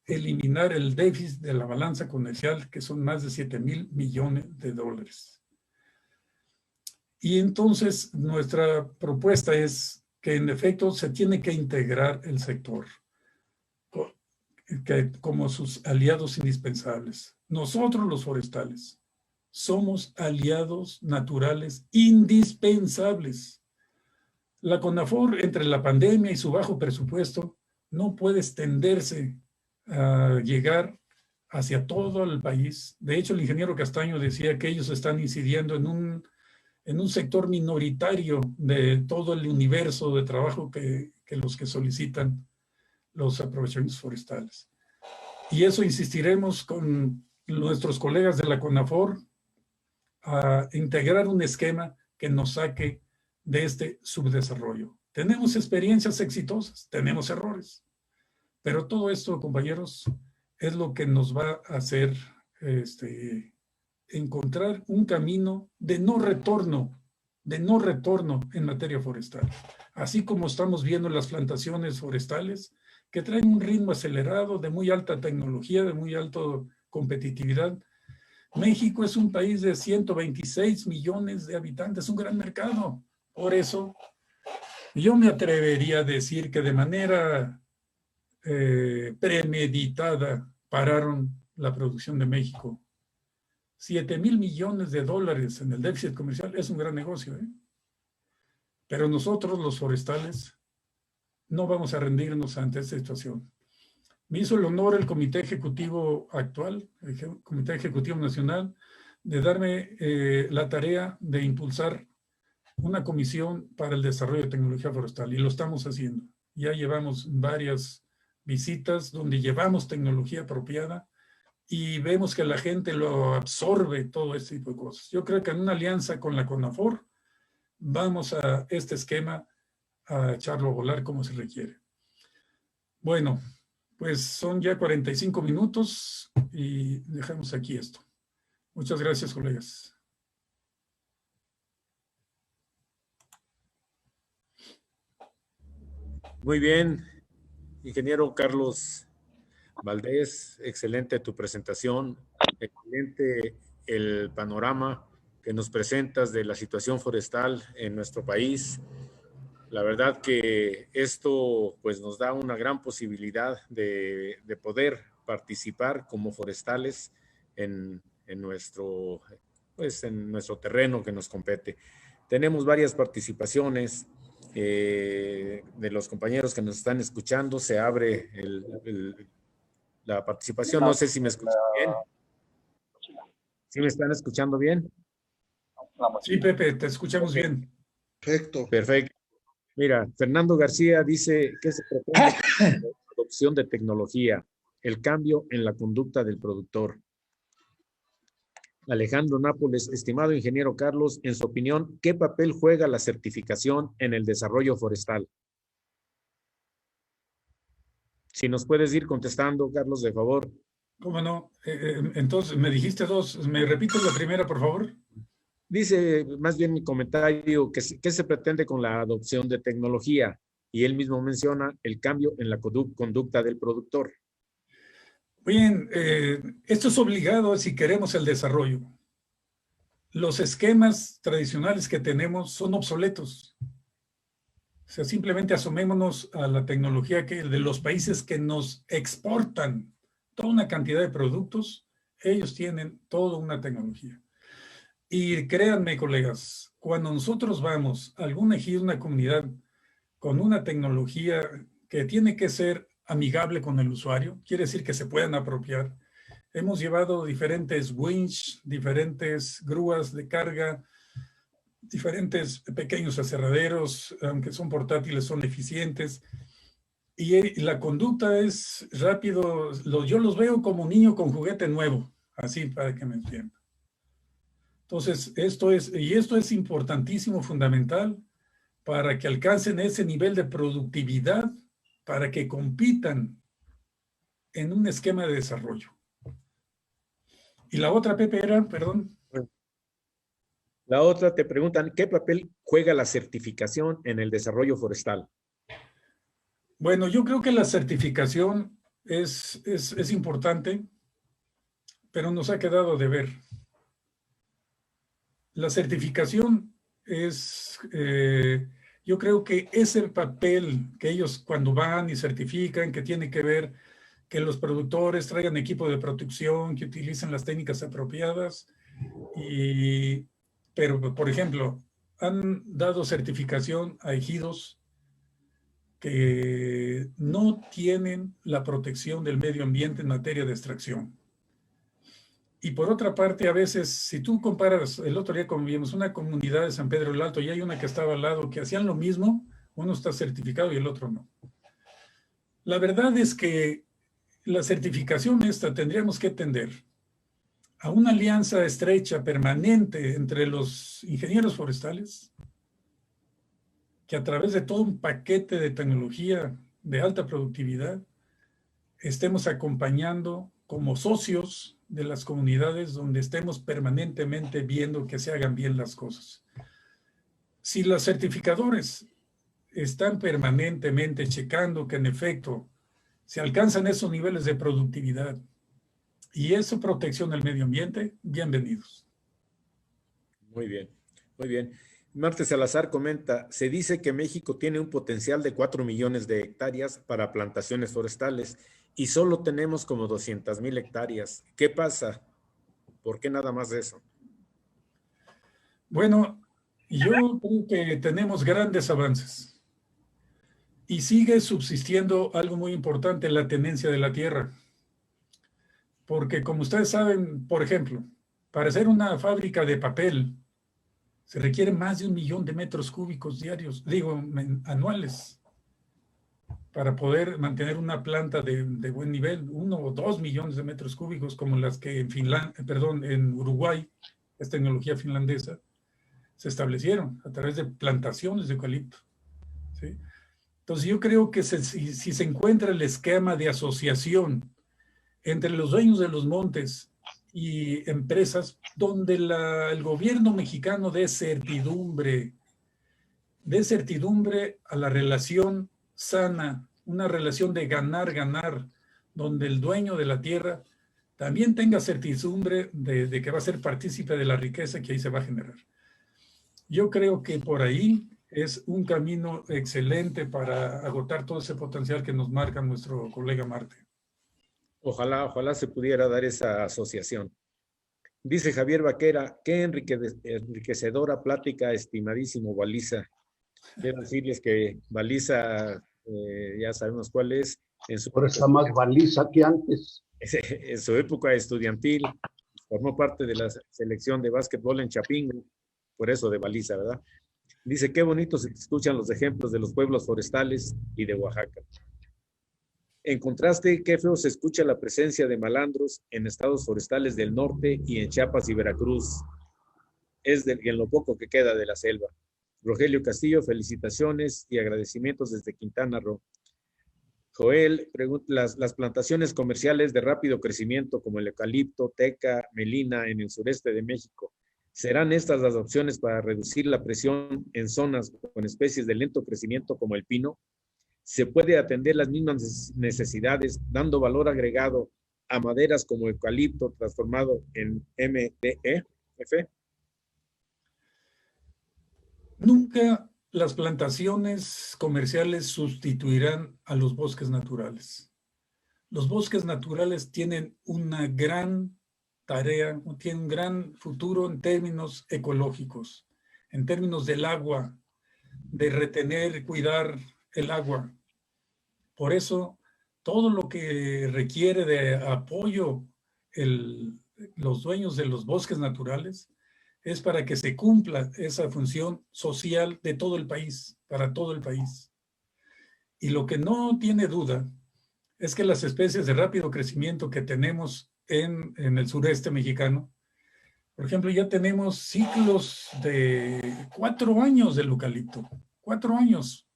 eliminar el déficit de la balanza comercial, que son más de 7,000 millones de dólares. Y entonces nuestra propuesta es que en efecto se tiene que integrar el sector. como sus aliados indispensables. Nosotros los forestales somos aliados naturales indispensables. La CONAFOR, entre la pandemia y su bajo presupuesto, no puede extenderse a llegar hacia todo el país. De hecho, el ingeniero Castaño decía que ellos están incidiendo en un sector minoritario de todo el universo de trabajo que los que solicitan los aprovechamientos forestales. Y eso insistiremos con nuestros colegas de la CONAFOR a integrar un esquema que nos saque de este subdesarrollo. Tenemos experiencias exitosas, tenemos errores, pero todo esto, compañeros, es lo que nos va a hacer encontrar un camino de no retorno en materia forestal. Así como estamos viendo las plantaciones forestales, que traen un ritmo acelerado, de muy alta tecnología, de muy alta competitividad. México es un país de 126 millones de habitantes, un gran mercado. Por eso, yo me atrevería a decir que de manera premeditada pararon la producción de México. 7,000 millones de dólares en el déficit comercial es un gran negocio, ¿eh? Pero nosotros, los forestales, no vamos a rendirnos ante esta situación. Me hizo el honor el Comité Ejecutivo actual, el Comité Ejecutivo Nacional, de darme la tarea de impulsar una comisión para el desarrollo de tecnología forestal, y lo estamos haciendo. Ya llevamos varias visitas donde llevamos tecnología apropiada y vemos que la gente lo absorbe, todo este tipo de cosas. Yo creo que en una alianza con la CONAFOR vamos a este esquema a echarlo a volar como se requiere. Bueno, pues son ya 45 minutos y dejamos aquí esto. Muchas gracias, colegas. Muy bien, ingeniero Carlos Valdés, excelente tu presentación, excelente el panorama que nos presentas de la situación forestal en nuestro país. La verdad que esto pues nos da una gran posibilidad de poder participar como forestales en nuestro terreno que nos compete. Tenemos varias participaciones de los compañeros que nos están escuchando. Se abre la participación. No sé si me escuchan bien. ¿Sí me están escuchando bien? Sí, Pepe, te escuchamos bien. Perfecto. Perfecto. Mira, Fernando García dice que se pretende la adopción de tecnología, el cambio en la conducta del productor. Alejandro Nápoles, estimado ingeniero Carlos, en su opinión, ¿qué papel juega la certificación en el desarrollo forestal? Si nos puedes ir contestando, Carlos, de favor. ¿Cómo no? Entonces, me dijiste dos. ¿Me repites la primera, por favor? Dice, más bien mi comentario, ¿qué se pretende con la adopción de tecnología? Y él mismo menciona el cambio en la conducta del productor. Bien, esto es obligado si queremos el desarrollo. Los esquemas tradicionales que tenemos son obsoletos. O sea, simplemente asomémonos a la tecnología de los países que nos exportan toda una cantidad de productos. Ellos tienen toda una tecnología. Y créanme, colegas, cuando nosotros vamos a algún ejido, una comunidad con una tecnología que tiene que ser amigable con el usuario, quiere decir que se puedan apropiar. Hemos llevado diferentes winch, diferentes grúas de carga, diferentes pequeños aserraderos, aunque son portátiles, son eficientes. Y la conducta es rápido. Yo los veo como un niño con juguete nuevo, así para que me entiendan. Entonces, esto es importantísimo, fundamental, para que alcancen ese nivel de productividad, para que compitan en un esquema de desarrollo. Y la otra, Pepe, era, perdón. La otra te preguntan, ¿qué papel juega la certificación en el desarrollo forestal? Bueno, yo creo que la certificación es importante, pero nos ha quedado de ver. La certificación es, yo creo que es el papel que ellos cuando van y certifican, que tiene que ver que los productores traigan equipo de protección, que utilicen las técnicas apropiadas. Pero, por ejemplo, han dado certificación a ejidos que no tienen la protección del medio ambiente en materia de extracción. Y por otra parte, a veces, si tú comparas, el otro día convivimos una comunidad de San Pedro del Alto y hay una que estaba al lado que hacían lo mismo, uno está certificado y el otro no. La verdad es que la certificación esta tendríamos que tender a una alianza estrecha, permanente entre los ingenieros forestales, que a través de todo un paquete de tecnología de alta productividad estemos acompañando como socios de las comunidades donde estemos permanentemente viendo que se hagan bien las cosas. Si los certificadores están permanentemente checando que en efecto se alcanzan esos niveles de productividad y eso protección del medio ambiente, bienvenidos. Muy bien, muy bien. Marte Salazar comenta, se dice que México tiene un potencial de 4 millones de hectáreas para plantaciones forestales y solo tenemos como 200,000 hectáreas. ¿Qué pasa? ¿Por qué nada más de eso? Bueno, yo creo que tenemos grandes avances y sigue subsistiendo algo muy importante, la tenencia de la tierra. Porque como ustedes saben, por ejemplo, para hacer una fábrica de papel se requiere más de 1 millón de metros cúbicos diarios, anuales, para poder mantener una planta de buen nivel, 1 o 2 millones de metros cúbicos como las que en Uruguay, es tecnología finlandesa, se establecieron a través de plantaciones de eucalipto, ¿sí? Entonces yo creo que si se encuentra el esquema de asociación entre los dueños de los montes y empresas donde el gobierno mexicano dé certidumbre a la relación sana, una relación de ganar, donde el dueño de la tierra también tenga certidumbre de que va a ser partícipe de la riqueza que ahí se va a generar. Yo creo que por ahí es un camino excelente para agotar todo ese potencial que nos marca nuestro colega Marte. Ojalá, ojalá se pudiera dar esa asociación. Dice Javier Vaquera, qué enriquecedora plática, estimadísimo Baliza. Quiero decirles que Baliza, ya sabemos cuál es. Ahora está más baliza que antes. En su época estudiantil, formó parte de la selección de básquetbol en Chapingo, por eso de Baliza, ¿verdad? Dice, qué bonito se escuchan los ejemplos de los pueblos forestales y de Oaxaca. En contraste, qué feo se escucha la presencia de malandros en estados forestales del norte y en Chiapas y Veracruz. Es en lo poco que queda de la selva. Rogelio Castillo, felicitaciones y agradecimientos desde Quintana Roo. Joel pregunta, las plantaciones comerciales de rápido crecimiento como el eucalipto, teca, melina en el sureste de México, ¿serán estas las opciones para reducir la presión en zonas con especies de lento crecimiento como el pino? ¿Se puede atender las mismas necesidades dando valor agregado a maderas como eucalipto transformado en MDF? Nunca las plantaciones comerciales sustituirán a los bosques naturales. Los bosques naturales tienen una gran tarea, tienen un gran futuro en términos ecológicos, en términos del agua, de retener, cuidar el agua. Por eso, todo lo que requiere de apoyo los dueños de los bosques naturales es para que se cumpla esa función social de todo el país, para todo el país. Y lo que no tiene duda es que las especies de rápido crecimiento que tenemos en el sureste mexicano, por ejemplo, ya tenemos ciclos de 4 años del eucalipto, 4 años.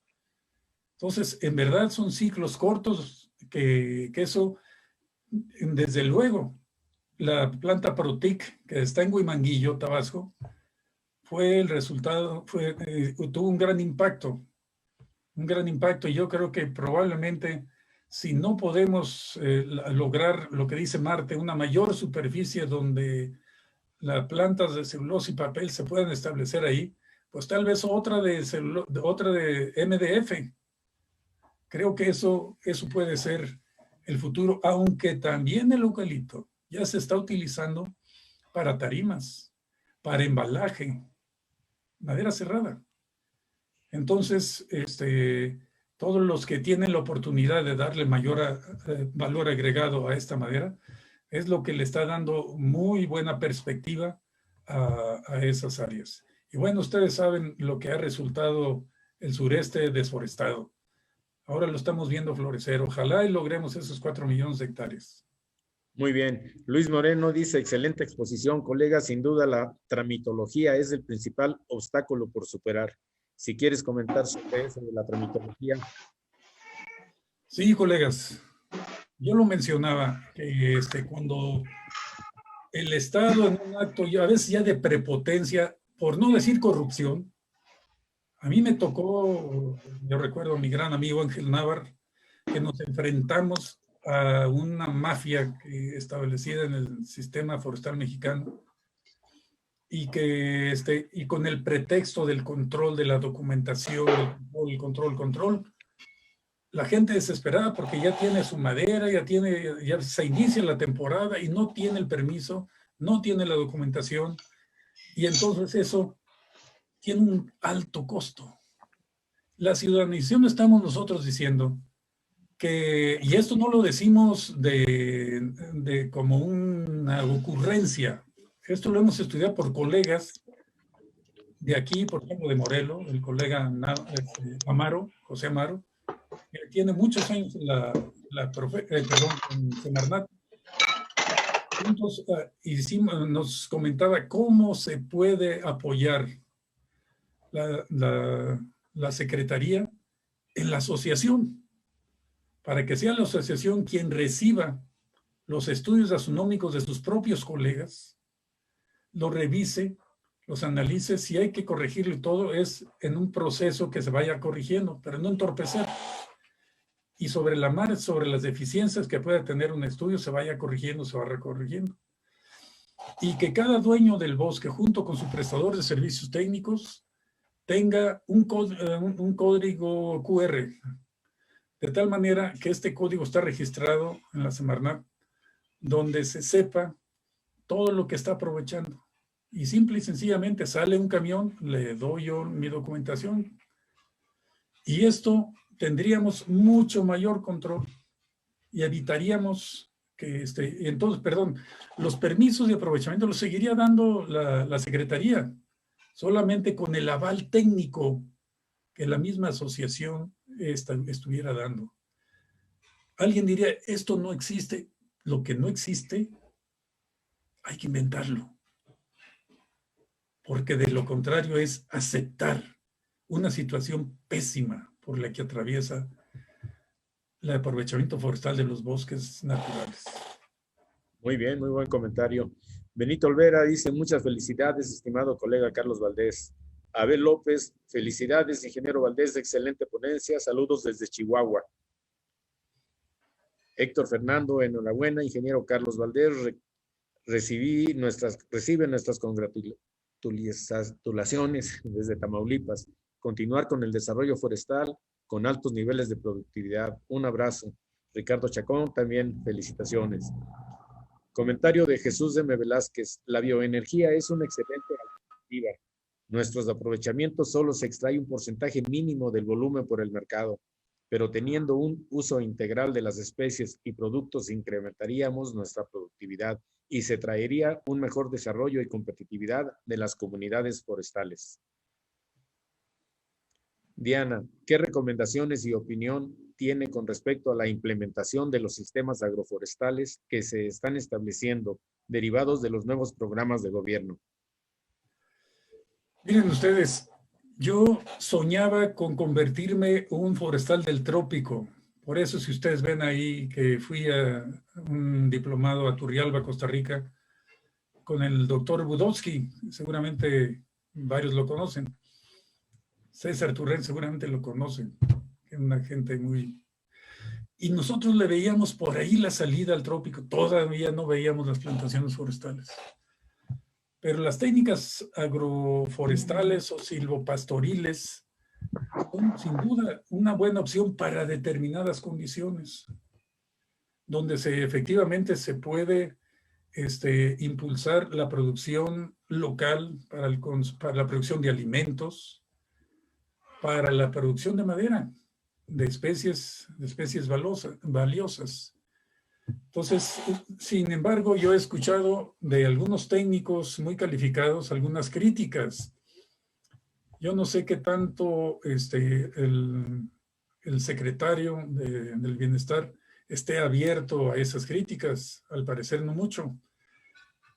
Entonces, en verdad son ciclos cortos que eso, desde luego, la planta Protic, que está en Huimanguillo, Tabasco, fue el resultado, tuvo un gran impacto, y yo creo que probablemente si no podemos lograr lo que dice Marte, una mayor superficie donde las plantas de celulosa y papel se puedan establecer ahí, pues tal vez otra de MDF. Creo que eso puede ser el futuro, aunque también el eucalipto ya se está utilizando para tarimas, para embalaje, madera cerrada. Entonces, todos los que tienen la oportunidad de darle mayor valor agregado a esta madera, es lo que le está dando muy buena perspectiva a esas áreas. Y bueno, ustedes saben lo que ha resultado el sureste desforestado. Ahora lo estamos viendo florecer. Ojalá y logremos esos 4 millones de hectáreas. Muy bien. Luis Moreno dice, excelente exposición, colega. Sin duda la tramitología es el principal obstáculo por superar. Si quieres comentar sobre eso de la tramitología. Sí, colegas. Yo lo mencionaba, que cuando el Estado en un acto, a veces ya de prepotencia, por no decir corrupción, a mí me tocó, yo recuerdo a mi gran amigo Ángel Návar, que nos enfrentamos a una mafia establecida en el sistema forestal mexicano y que y con el pretexto del control de la documentación, el control, la gente desesperada porque ya tiene su madera, ya se inicia la temporada y no tiene el permiso, no tiene la documentación, y entonces eso tiene un alto costo. La ciudadanización, estamos nosotros diciendo que, y esto no lo decimos de como una ocurrencia, esto lo hemos estudiado por colegas de aquí, por ejemplo, de Morelos, el colega Amaro, José Amaro, que tiene muchos años en en Semarnat. Juntos nos comentaba cómo se puede apoyar la Secretaría en la asociación, para que sea la asociación quien reciba los estudios astronómicos de sus propios colegas, los revise, los analice. Si hay que corregirlo todo, es en un proceso que se vaya corrigiendo, pero no entorpecer. Y sobre la mar, sobre las deficiencias que pueda tener un estudio, se vaya corrigiendo, se va recorrigiendo. Y que cada dueño del bosque, junto con su prestador de servicios técnicos, tenga un código QR, de tal manera que este código está registrado en la Semarnat, donde se sepa todo lo que está aprovechando. Y simple y sencillamente sale un camión, le doy yo mi documentación, y esto tendríamos mucho mayor control y evitaríamos que entonces, perdón, los permisos de aprovechamiento los seguiría dando la Secretaría, solamente con el aval técnico que la misma asociación estuviera dando. Alguien diría, esto no existe. Lo que no existe, hay que inventarlo. Porque de lo contrario es aceptar una situación pésima por la que atraviesa el aprovechamiento forestal de los bosques naturales. Muy bien, muy buen comentario. Benito Olvera dice, muchas felicidades, estimado colega Carlos Valdés. Abel López, felicidades, ingeniero Valdés, excelente ponencia. Saludos desde Chihuahua. Héctor Fernando, enhorabuena, ingeniero Carlos Valdés. Recibe nuestras congratulaciones desde Tamaulipas. Continuar con el desarrollo forestal con altos niveles de productividad. Un abrazo. Ricardo Chacón, también felicitaciones. Comentario de Jesús M. Velázquez. La bioenergía es una excelente alternativa. Nuestros aprovechamientos solo se extrae un porcentaje mínimo del volumen por el mercado, pero teniendo un uso integral de las especies y productos incrementaríamos nuestra productividad y se traería un mejor desarrollo y competitividad de las comunidades forestales. Diana, ¿qué recomendaciones y opinión tiene con respecto a la implementación de los sistemas agroforestales que se están estableciendo, derivados de los nuevos programas de gobierno? Miren ustedes, yo soñaba con convertirme en un forestal del trópico. Por eso, si ustedes ven ahí que fui a un diplomado a Turrialba, Costa Rica, con el doctor Budowski, seguramente varios lo conocen. César Turrén seguramente lo conocen, que es una gente muy... Y nosotros le veíamos por ahí la salida al trópico, todavía no veíamos las plantaciones forestales. Pero las técnicas agroforestales o silvopastoriles son sin duda una buena opción para determinadas condiciones. donde efectivamente se puede impulsar la producción local para la producción de alimentos, para la producción de madera, de especies valiosas. Entonces, sin embargo, yo he escuchado de algunos técnicos muy calificados algunas críticas. Yo no sé qué tanto el secretario del Bienestar esté abierto a esas críticas, al parecer no mucho.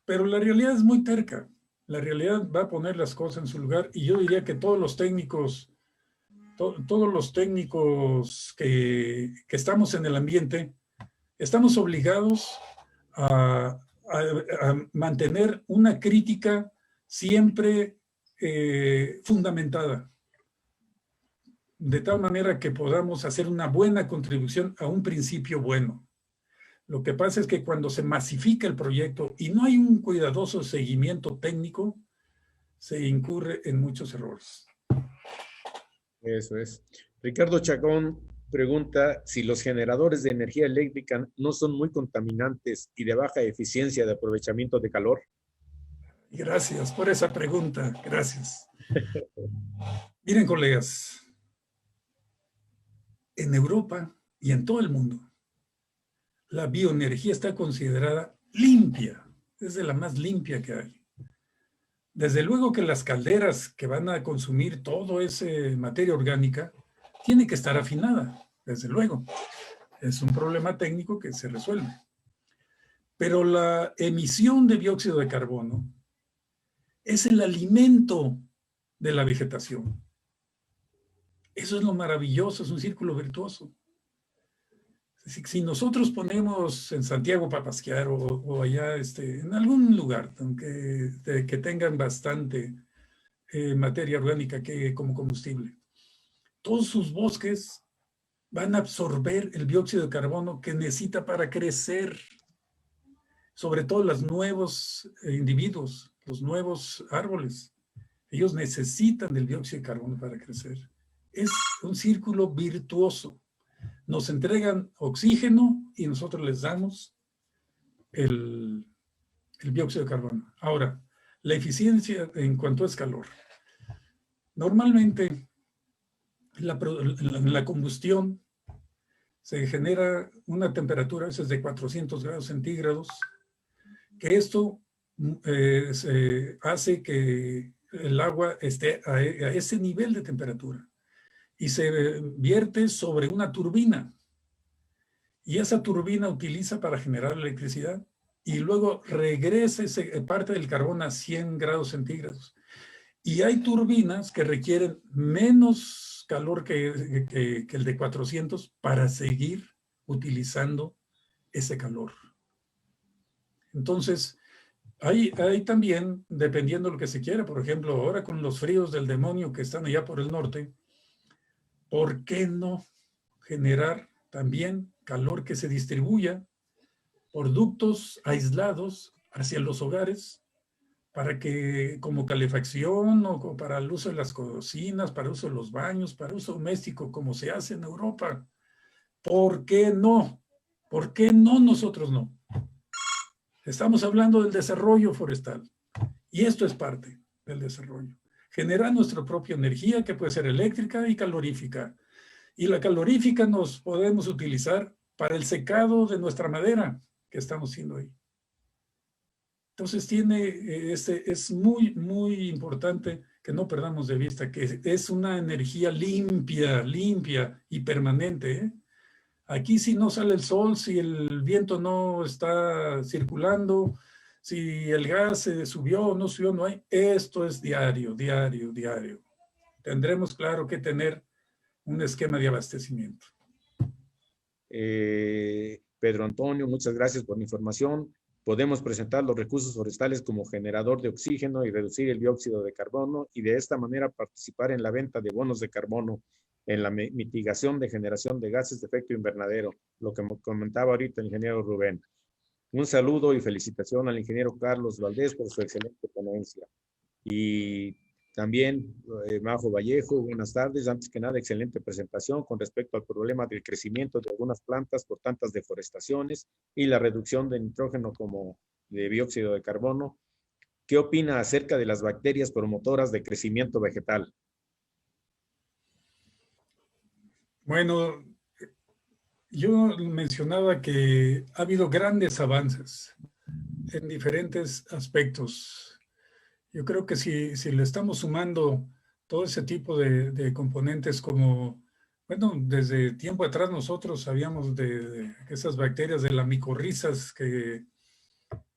Pero la realidad es muy terca. La realidad va a poner las cosas en su lugar y yo diría que todos los técnicos que estamos en el ambiente, estamos obligados a mantener una crítica siempre fundamentada, de tal manera que podamos hacer una buena contribución a un principio bueno. Lo que pasa es que cuando se masifica el proyecto y no hay un cuidadoso seguimiento técnico, se incurre en muchos errores. Eso es. Ricardo Chacón pregunta si los generadores de energía eléctrica no son muy contaminantes y de baja eficiencia de aprovechamiento de calor. Gracias por esa pregunta. Gracias. Miren, colegas, en Europa y en todo el mundo, la bioenergía está considerada limpia. Es de la más limpia que hay. Desde luego que las calderas que van a consumir toda esa materia orgánica tiene que estar afinada, desde luego. Es un problema técnico que se resuelve. Pero la emisión de dióxido de carbono es el alimento de la vegetación. Eso es lo maravilloso, es un círculo virtuoso. Si nosotros ponemos en Santiago Papasquiar o allá en algún lugar que tengan bastante materia orgánica como combustible, todos sus bosques van a absorber el dióxido de carbono que necesita para crecer, sobre todo los nuevos individuos, los nuevos árboles. Ellos necesitan del dióxido de carbono para crecer. Es un círculo virtuoso. Nos entregan oxígeno y nosotros les damos el dióxido de carbono. Ahora, la eficiencia en cuanto es calor. Normalmente, en la combustión se genera una temperatura a veces de 400 grados centígrados, que esto hace que el agua esté a ese nivel de temperatura y se vierte sobre una turbina. Y esa turbina utiliza para generar electricidad y luego regresa parte del carbón a 100 grados centígrados. Y hay turbinas que requieren menos calor que el de 400 para seguir utilizando ese calor. Entonces, hay también, dependiendo de lo que se quiera, por ejemplo, ahora con los fríos del demonio que están allá por el norte, ¿por qué no generar también calor que se distribuya por ductos aislados hacia los hogares para que como calefacción o para el uso de las cocinas, para el uso de los baños, para uso doméstico, como se hace en Europa? ¿Por qué no? ¿Por qué no nosotros no? Estamos hablando del desarrollo forestal y esto es parte del desarrollo. Generar nuestra propia energía que puede ser eléctrica y calorífica. Y la calorífica nos podemos utilizar para el secado de nuestra madera que estamos haciendo ahí. Entonces es muy, muy importante que no perdamos de vista que es una energía limpia y permanente, ¿eh? Aquí si no sale el sol, si el viento no está circulando, si el gas se subió o no subió, no hay. Esto es diario. Tendremos claro que tener un esquema de abastecimiento. Pedro Antonio, muchas gracias por la información. Podemos presentar los recursos forestales como generador de oxígeno y reducir el dióxido de carbono y de esta manera participar en la venta de bonos de carbono en la mitigación de generación de gases de efecto invernadero, lo que comentaba ahorita el ingeniero Rubén. Un saludo y felicitación al ingeniero Carlos Valdés por su excelente ponencia. Y También, Majo Vallejo, buenas tardes. Antes que nada, excelente presentación con respecto al problema del crecimiento de algunas plantas por tantas deforestaciones y la reducción de nitrógeno como de dióxido de carbono. ¿Qué opina acerca de las bacterias promotoras de crecimiento vegetal? Bueno, yo mencionaba que ha habido grandes avances en diferentes aspectos. Yo creo que si le estamos sumando todo ese tipo de componentes como, bueno, desde tiempo atrás nosotros sabíamos de esas bacterias de las micorrizas que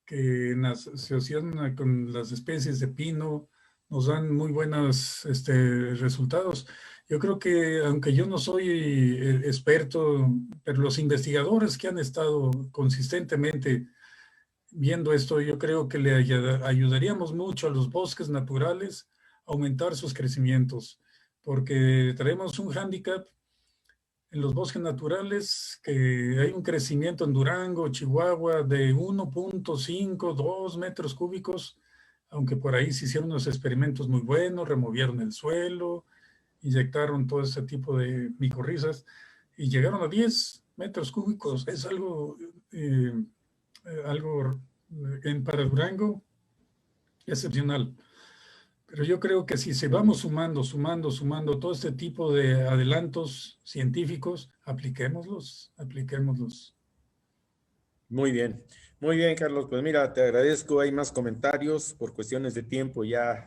se asocian con las especies de pino, nos dan muy buenos resultados. Yo creo que, aunque yo no soy experto, pero los investigadores que han estado consistentemente viendo esto, yo creo que le ayudaríamos mucho a los bosques naturales a aumentar sus crecimientos, porque traemos un hándicap en los bosques naturales, que hay un crecimiento en Durango, Chihuahua, de 1.5, 2 metros cúbicos, aunque por ahí se hicieron unos experimentos muy buenos, removieron el suelo, inyectaron todo ese tipo de micorrizas y llegaron a 10 metros cúbicos. Es algo, para Durango excepcional. Pero yo creo que si se vamos sumando todo este tipo de adelantos científicos, apliquémoslos. Muy bien, Carlos. Pues mira, te agradezco. Hay más comentarios por cuestiones de tiempo. Ya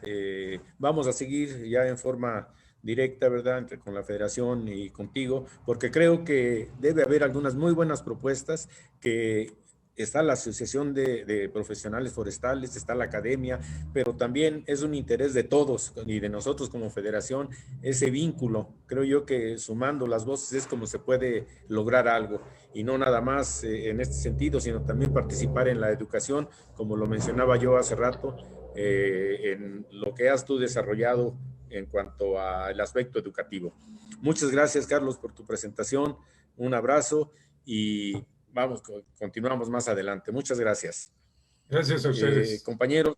vamos a seguir ya en forma directa, ¿verdad? Con la federación y contigo, porque creo que debe haber algunas muy buenas propuestas que está la Asociación de Profesionales Forestales, está la academia, pero también es un interés de todos y de nosotros como federación, ese vínculo. Creo yo que sumando las voces es como se puede lograr algo, y no nada más en este sentido, sino también participar en la educación, como lo mencionaba yo hace rato, en lo que has tú desarrollado en cuanto al aspecto educativo. Muchas gracias, Carlos, por tu presentación. Un abrazo y vamos, continuamos más adelante. Muchas gracias. Gracias a ustedes. Compañeros.